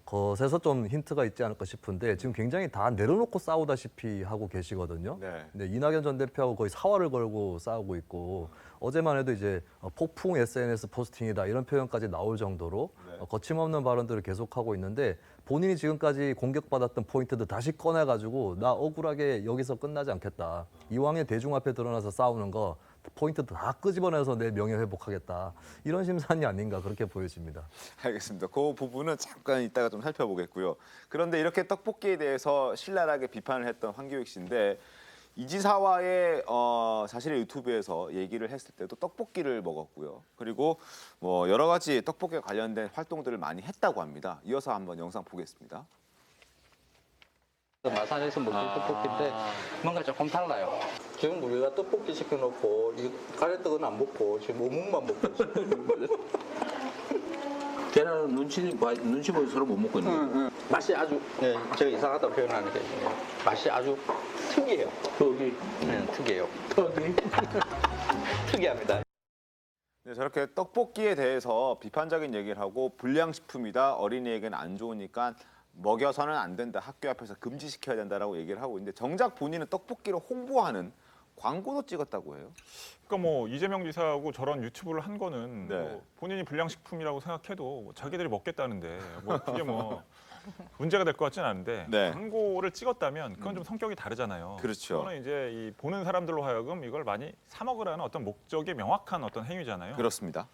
B: 것에서 좀 힌트가 있지 않을까 싶은데 지금 굉장히 다 내려놓고 싸우다시피 하고 계시거든요. 근데 이낙연 전 대표하고 거의 사활을 걸고 싸우고 있고 어제만 해도 이제 폭풍 SNS 포스팅이다 이런 표현까지 나올 정도로 거침없는 발언들을 계속하고 있는데 본인이 지금까지 공격받았던 포인트도 다시 꺼내가지고 나 억울하게 여기서 끝나지 않겠다. 이왕에 대중 앞에 드러나서 싸우는 거 포인트도 다 끄집어내서 내 명예 회복하겠다. 이런 심산이 아닌가 그렇게 보여집니다.
A: 알겠습니다. 그 부분은 잠깐 이따가 좀 살펴보겠고요. 그런데 이렇게 떡볶이에 대해서 신랄하게 비판을 했던 황교익 씨인데 이 지사와의 사실은 유튜브에서 얘기를 했을 때도 떡볶이를 먹었고요. 그리고 뭐 여러 가지 떡볶이에 관련된 활동들을 많이 했다고 합니다. 이어서 한번 영상 보겠습니다.
F: 마산에서 먹는 떡볶이인데 뭔가 조금 달라요. 지금 우리가 떡볶이 시켜놓고 이 가래떡은 안 먹고 지금 어묵만 먹고 있어요.
G: 걔는 눈치 보여 서로 못 먹고 있는 거예요.
F: 맛이 아주 제가 이상하다고 표현하는 게 맛이 아주 특이해요.
G: 떡이
F: 특이해요.
G: 떡이
F: 특이합니다.
A: 네, 저렇게 떡볶이에 대해서 비판적인 얘기를 하고 불량식품이다, 어린이에게는 안 좋으니까 먹여서는 안 된다, 학교 앞에서 금지시켜야 된다라고 얘기를 하고 있는데 정작 본인은 떡볶이를 홍보하는 광고도 찍었다고 해요.
D: 그러니까 뭐 이재명 지사하고 저런 유튜브를 한 거는 뭐 본인이 불량식품이라고 생각해도 뭐 자기들이 먹겠다는데 뭐 그게 뭐 문제가 될 것 같지는 않은데 광고를 찍었다면 그건 좀 성격이 다르잖아요.
A: 그렇죠.
D: 그거는 이제 이 보는 사람들로 하여금 이걸 많이 사 먹으라는 어떤 목적이 명확한 어떤 행위잖아요.
A: 그렇습니다.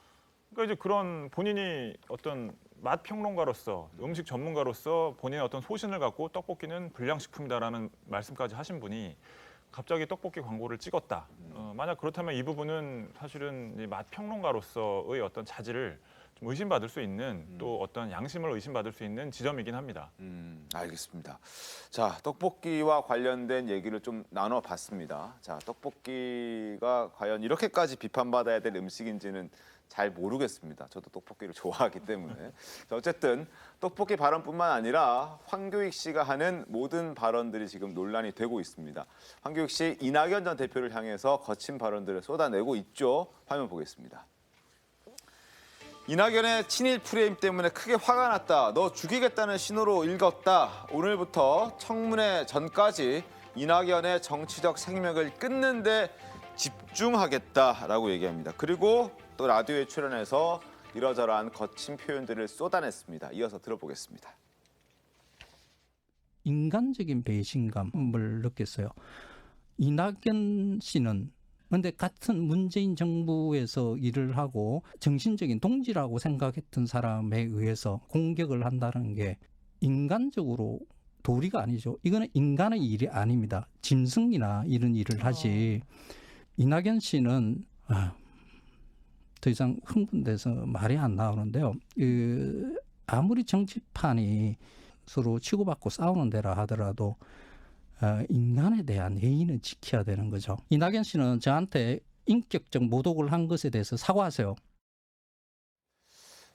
D: 그러니까 이제 그런 본인이 어떤 맛 평론가로서 음식 전문가로서 본인의 어떤 소신을 갖고 떡볶이는 불량식품이다라는 말씀까지 하신 분이 갑자기 떡볶이 광고를 찍었다. 만약 그렇다면 이 부분은 사실은 이 맛 평론가로서의 어떤 자질을 좀 의심받을 수 있는 또 어떤 양심을 의심받을 수 있는 지점이긴 합니다.
A: 알겠습니다. 자, 떡볶이와 관련된 얘기를 좀 나눠봤습니다. 자, 떡볶이가 과연 이렇게까지 비판받아야 될 음식인지는 잘 모르겠습니다. 저도 떡볶이를 좋아하기 때문에. 자, 어쨌든 떡볶이 발언뿐만 아니라 황교익 씨가 하는 모든 발언들이 지금 논란이 되고 있습니다. 황교익 씨, 이낙연 전 대표를 향해서 거친 발언들을 쏟아내고 있죠. 화면 보겠습니다. 이낙연의 친일 프레임 때문에 크게 화가 났다. 너 죽이겠다는 신호로 읽었다. 오늘부터 청문회 전까지 이낙연의 정치적 생명을 끊는 데 집중하겠다라고 얘기합니다. 그리고 또 라디오에 출연해서 이러저러한 거친 표현들을 쏟아냈습니다. 이어서 들어보겠습니다.
H: 인간적인 배신감을 느꼈어요. 이낙연 씨는 근데 같은 문재인 정부에서 일을 하고 정신적인 동지라고 생각했던 사람에 의해서 공격을 한다는 게 인간적으로 도리가 아니죠. 이거는 인간의 일이 아닙니다. 짐승이나 이런 일을 하지. 이낙연 씨는 더 이상 흥분돼서 말이 안 나오는데요. 아무리 정치판이 서로 치고받고 싸우는 데라 하더라도 인간에 대한 예의는 지켜야 되는 거죠. 이낙연 씨는 저한테 인격적 모독을 한 것에 대해서 사과하세요.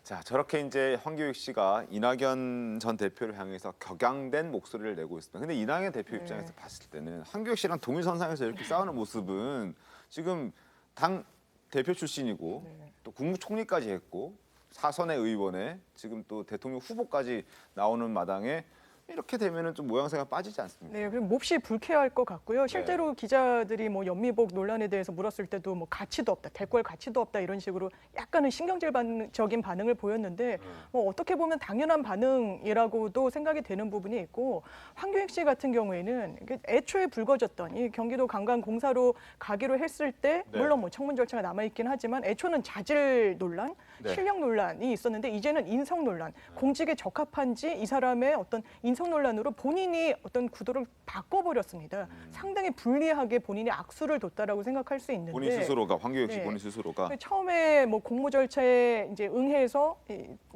A: 자, 저렇게 이제 황교익 씨가 이낙연 전 대표를 향해서 격양된 목소리를 내고 있습니다. 근데 이낙연 대표 입장에서 봤을 때는 황교익 씨랑 동일선상에서 이렇게 싸우는 모습은 지금 당 대표 출신이고 또 국무총리까지 했고 사선의 의원에 지금 또 대통령 후보까지 나오는 마당에 이렇게 되면은 좀 모양새가 빠지지 않습니까?
E: 네, 그럼 몹시 불쾌할 것 같고요. 실제로 기자들이 뭐 연미복 논란에 대해서 물었을 때도 뭐 가치도 없다, 대꾸할 가치도 없다 이런 식으로 약간은 신경질적인 반응을 보였는데 뭐 어떻게 보면 당연한 반응이라고도 생각이 되는 부분이 있고 황교익 씨 같은 경우에는 애초에 불거졌던 이 경기도 관광공사로 가기로 했을 때 물론 뭐 청문 절차가 남아 있긴 하지만 애초는 자질 논란, 실력 논란이 있었는데 이제는 인성 논란, 공직에 적합한지 이 사람의 어떤 인성 논란으로 본인이 어떤 구도를 바꿔버렸습니다. 상당히 불리하게 본인이 악수를 뒀다라고 생각할 수 있는데
A: 본인 스스로가 황교익 씨 본인 스스로가
E: 처음에 뭐 공모 절차에 이제 응해서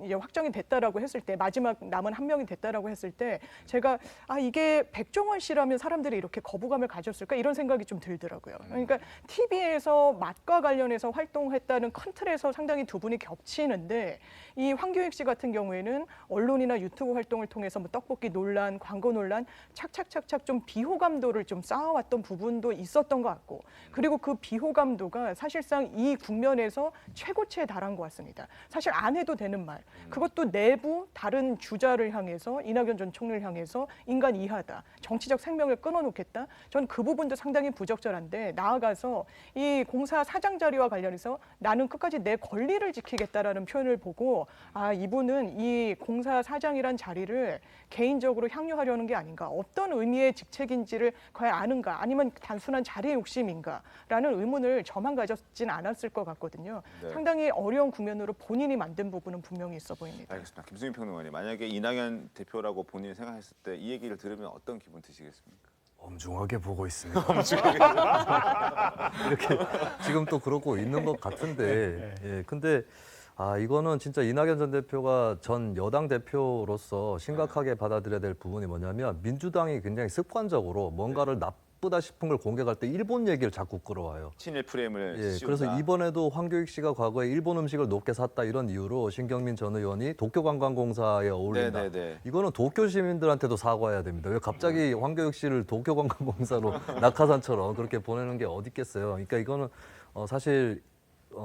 E: 이제 확정이 됐다라고 했을 때 마지막 남은 한 명이 됐다라고 했을 때 제가 이게 백종원 씨라면 사람들이 이렇게 거부감을 가졌을까 이런 생각이 좀 들더라고요. 그러니까 TV에서 맛과 관련해서 활동했다는 컨틀에서 상당히 두 분이 겹치는데 이 황교익 씨 같은 경우에는 언론이나 유튜브 활동을 통해서 뭐 떡볶이 논란, 광고 논란 착착착착 좀 비호감도를 좀 쌓아왔던 부분도 있었던 것 같고, 그리고 그 비호감도가 사실상 이 국면에서 최고치에 달한 것 같습니다. 사실 안 해도 되는 말, 그것도 내부 다른 주자를 향해서, 이낙연 전 총리를 향해서 인간 이하다, 정치적 생명을 끊어놓겠다. 저는 그 부분도 상당히 부적절한데, 나아가서 이 공사 사장 자리와 관련해서 나는 끝까지 내 권리를 지키겠다라는 표현을 보고, 아, 이분은 이 공사 사장이란 자리를 개인적으로 향유하려는 게 아닌가, 어떤 의미의 직책인지를 과연 아는가, 아니면 단순한 자리의 욕심인가라는 의문을 저만 가졌진 않았을 것 같거든요.
A: 네.
E: 상당히 어려운 국면으로 본인이 만든 부분은 분명히 있어 보입니다.
A: 알겠습니다. 김수민 평론가님, 만약에 이낙연 대표라고 본인이 생각했을 때 이 얘기를 들으면 어떤 기분 드시겠습니까?
B: 엄중하게 보고 있습니다.
A: 엄중하게.
B: 이렇게 지금 또 그러고 있는 것 같은데, 예, 근데 이거는 진짜 이낙연 전 대표가 전 여당 대표로서 심각하게 받아들여야 될 부분이 뭐냐면, 민주당이 굉장히 습관적으로 뭔가를 나쁘다 싶은 걸 공격할 때 일본 얘기를 자꾸 끌어와요.
A: 친일 프레임을 씌운다.
B: 그래서 이번에도 황교익 씨가 과거에 일본 음식을 높게 샀다 이런 이유로 신경민 전 의원이 도쿄관광공사에 어울린다.
A: 네네네.
B: 이거는 도쿄 시민들한테도 사과해야 됩니다. 왜 갑자기 황교익 씨를 도쿄관광공사로 낙하산처럼 그렇게 보내는 게 어디 있겠어요. 그러니까 이거는 사실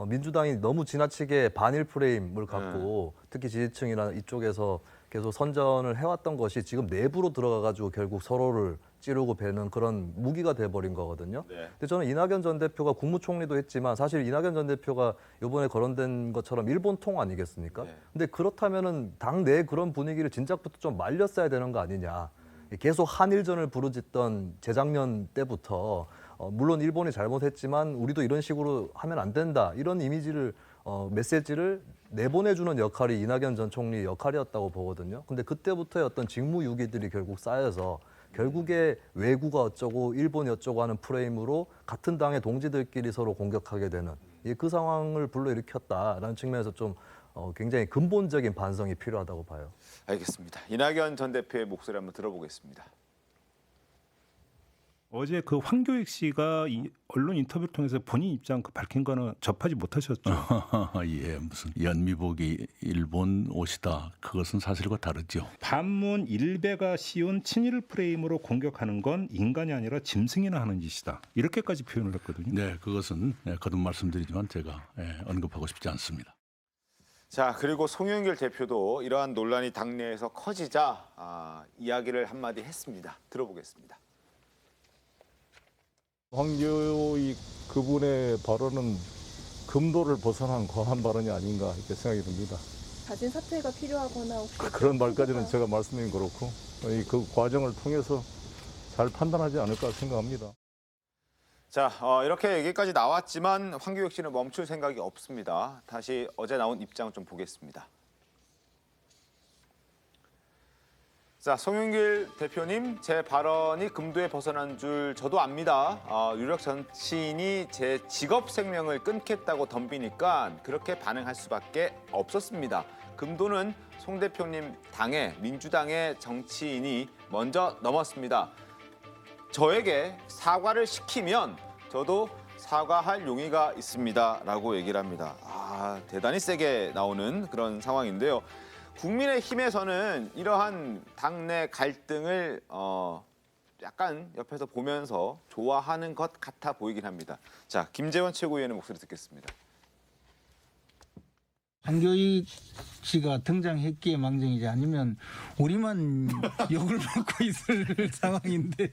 B: 민주당이 너무 지나치게 반일 프레임을 갖고 특히 지지층이나 이쪽에서 계속 선전을 해왔던 것이 지금 내부로 들어가가지고 결국 서로를 찌르고 베는 그런 무기가 돼버린 거거든요. 근데 저는 이낙연 전 대표가 국무총리도 했지만 사실 이낙연 전 대표가 이번에 거론된 것처럼 일본 통 아니겠습니까? 근데 그렇다면은 당내 그런 분위기를 진작부터 좀 말렸어야 되는 거 아니냐. 계속 한일전을 부르짖던 재작년 때부터 물론 일본이 잘못했지만 우리도 이런 식으로 하면 안 된다. 이런 이미지를 메시지를 내보내주는 역할이 이낙연 전 총리 역할이었다고 보거든요. 근데 그때부터의 어떤 직무유기들이 결국 쌓여서 결국에 외구가 어쩌고 일본이 어쩌고 하는 프레임으로 같은 당의 동지들끼리 서로 공격하게 되는 그 상황을 불러일으켰다라는 측면에서 좀 굉장히 근본적인 반성이 필요하다고 봐요.
A: 알겠습니다. 이낙연 전 대표의 목소리 한번 들어보겠습니다.
I: 어제 그 황교익 씨가 이 언론 인터뷰를 통해서 본인 입장 밝힌 거는 접하지 못하셨죠?
J: 예, 무슨 연미복이 일본 옷이다. 그것은 사실과 다르죠.
I: 반문 일베가 씌운 친일 프레임으로 공격하는 건 인간이 아니라 짐승이나 하는 짓이다. 이렇게까지 표현을 했거든요.
J: 네, 그것은 거듭 말씀드리지만 제가 언급하고 싶지 않습니다.
A: 자, 그리고 송영길 대표도 이러한 논란이 당내에서 커지자 이야기를 한마디 했습니다. 들어보겠습니다.
W: 황교익 그분의 발언은 금도를 벗어난 과한 발언이 아닌가 이렇게 생각이 듭니다.
X: 자진 사퇴가 필요하거나 혹시
W: 그런 말까지는 제가 말씀드린 그렇고 그 과정을 통해서 잘 판단하지 않을까 생각합니다.
A: 자, 이렇게 얘기까지 나왔지만 황교익 씨는 멈출 생각이 없습니다. 다시 어제 나온 입장 좀 보겠습니다. 자, 송영길 대표님, 제 발언이 금도에 벗어난 줄 저도 압니다. 유력 정치인이 제 직업 생명을 끊겠다고 덤비니까 그렇게 반응할 수밖에 없었습니다. 금도는 송 대표님 당의 민주당의 정치인이 먼저 넘었습니다. 저에게 사과를 시키면 저도 사과할 용의가 있습니다. 라고 얘기를 합니다. 대단히 세게 나오는 그런 상황인데요. 국민의힘에서는 이러한 당내 갈등을 약간 옆에서 보면서 좋아하는 것 같아 보이긴 합니다. 자, 김재원 최고위원의 목소리 듣겠습니다.
Y: 황교익 씨가 등장했기에 망정이지 아니면 우리만 욕을 먹고 있을 상황인데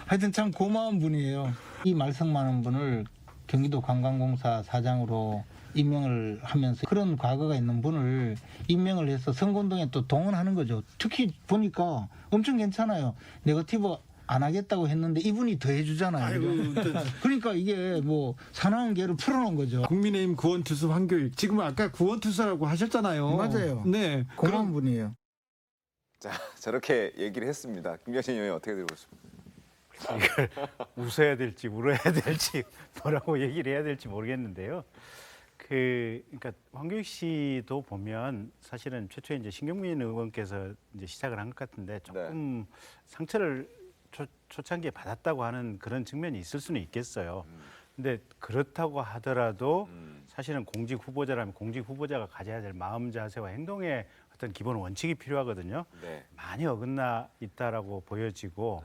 Y: 하여튼 참 고마운 분이에요. 이 말썽 많은 분을 경기도 관광공사 사장으로 임명을 하면서 그런 과거가 있는 분을 임명을 해서 선거운동에 또 동원하는 거죠. 특히 보니까 엄청 괜찮아요. 네거티브 안 하겠다고 했는데 이분이 더 해주잖아요. 그러니까 이게 뭐 사나운 개를 풀어놓은 거죠.
Z: 국민의힘 구원투수 황교익. 지금 아까 구원투수라고 하셨잖아요.
Y: 맞아요.
Z: 네,
Y: 고마운 분이에요.
A: 자, 저렇게 얘기를 했습니다. 김여신 의원이 어떻게 들어보십니까?
C: 이걸 웃어야 될지 울어야 될지 뭐라고 얘기를 해야 될지 모르겠는데요. 그러니까 황교익 씨도 보면 사실은 최초에 이제 신경민 의원께서 이제 시작을 한 것 같은데 조금 상처를 초창기에 받았다고 하는 그런 측면이 있을 수는 있겠어요. 근데 그렇다고 하더라도 사실은 공직 후보자라면 공직 후보자가 가져야 될 마음 자세와 행동의 어떤 기본 원칙이 필요하거든요.
A: 네.
C: 많이 어긋나 있다라고 보여지고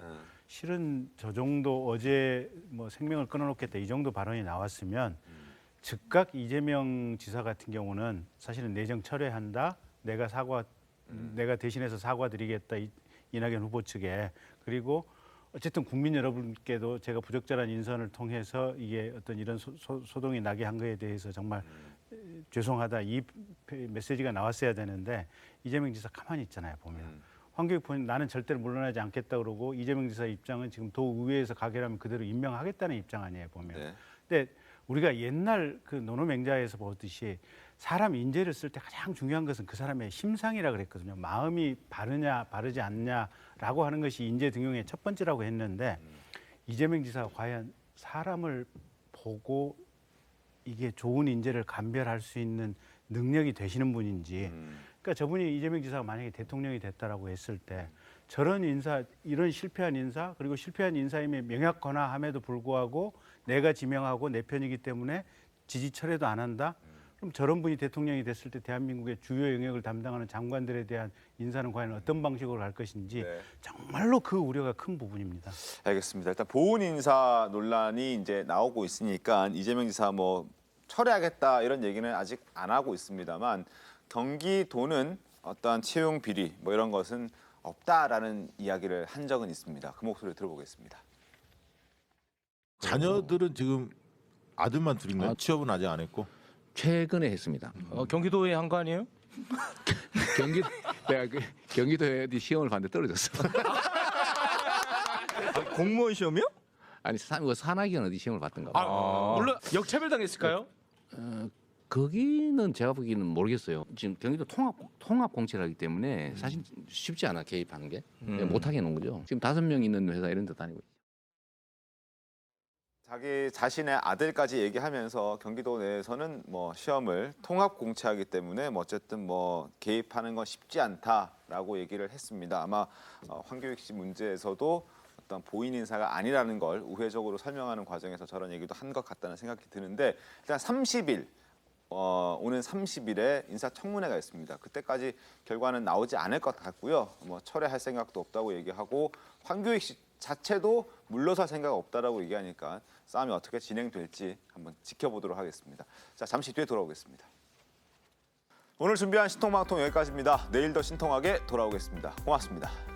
C: 실은 저 정도 어제 뭐 생명을 끊어놓겠다 이 정도 발언이 나왔으면 즉각 이재명 지사 같은 경우는 사실은 내정 철회한다. 내가 대신해서 사과드리겠다. 이낙연 후보 측에. 그리고 어쨌든 국민 여러분께도 제가 부적절한 인선을 통해서 이게 어떤 이런 소동이 나게 한 거에 대해서 정말 죄송하다 이 메시지가 나왔어야 되는데 이재명 지사 가만히 있잖아요 보면. 황교익 본인 나는 절대로 물러나지 않겠다 그러고 이재명 지사 입장은 지금 도의회에서 가결하면 그대로 임명하겠다는 입장 아니에요 보면.
A: 네.
C: 근데 우리가 옛날 그 노노맹자에서 보듯이 사람 인재를 쓸 때 가장 중요한 것은 그 사람의 심상이라 그랬거든요. 마음이 바르냐 바르지 않냐라고 하는 것이 인재 등용의 첫 번째라고 했는데 이재명 지사가 과연 사람을 보고 이게 좋은 인재를 감별할 수 있는 능력이 되시는 분인지. 그러니까 저분이 이재명 지사가 만약에 대통령이 됐다라고 했을 때 저런 인사, 이런 실패한 인사, 그리고 실패한 인사임에 명약권하함에도 불구하고 내가 지명하고 내 편이기 때문에 지지 철회도 안 한다. 그럼 저런 분이 대통령이 됐을 때 대한민국의 주요 영역을 담당하는 장관들에 대한 인사는 과연 어떤 방식으로 갈 것인지 정말로 그 우려가 큰 부분입니다.
A: 알겠습니다. 일단 보훈 인사 논란이 이제 나오고 있으니까 이재명 지사 뭐 철회하겠다 이런 얘기는 아직 안 하고 있습니다만 경기도는 어떠한 채용 비리 뭐 이런 것은 없다라는 이야기를 한 적은 있습니다. 그 목소리 들어보겠습니다.
K: 자녀들은 지금 아들만 둘인가요? 취업은 아직 안 했고?
G: 최근에 했습니다. 경기도에 한 거 아니에요? 내가 경기도에 어디 시험을 봤는데 떨어졌어.
L: 공무원 시험이요?
G: 아니 산학연 어디 시험을 봤던가 봐.
L: 물론 역차별 당했을까요?
G: 거기는 제가 보기에는 모르겠어요. 지금 경기도 통합 공채라기 때문에 사실 쉽지 않아 개입하는 게. 못하게 해놓은 거죠. 지금 5명 있는 회사 이런 데 다니고 있죠.
A: 자기 자신의 아들까지 얘기하면서 경기도 내에서는 뭐 시험을 통합 공채하기 때문에 뭐 어쨌든 뭐 개입하는 건 쉽지 않다라고 얘기를 했습니다. 아마 황교익 씨 문제에서도 어떤 보인 인사가 아니라는 걸 우회적으로 설명하는 과정에서 저런 얘기도 한 것 같다는 생각이 드는데 일단 30일 오는 30일에 인사청문회가 있습니다. 그때까지 결과는 나오지 않을 것 같고요. 뭐 철회할 생각도 없다고 얘기하고 황교익 씨 자체도 물러설 생각 없다라고 얘기하니까 싸움이 어떻게 진행될지 한번 지켜보도록 하겠습니다. 자, 잠시 뒤에 돌아오겠습니다. 오늘 준비한 신통방통 여기까지입니다. 내일 더 신통하게 돌아오겠습니다. 고맙습니다.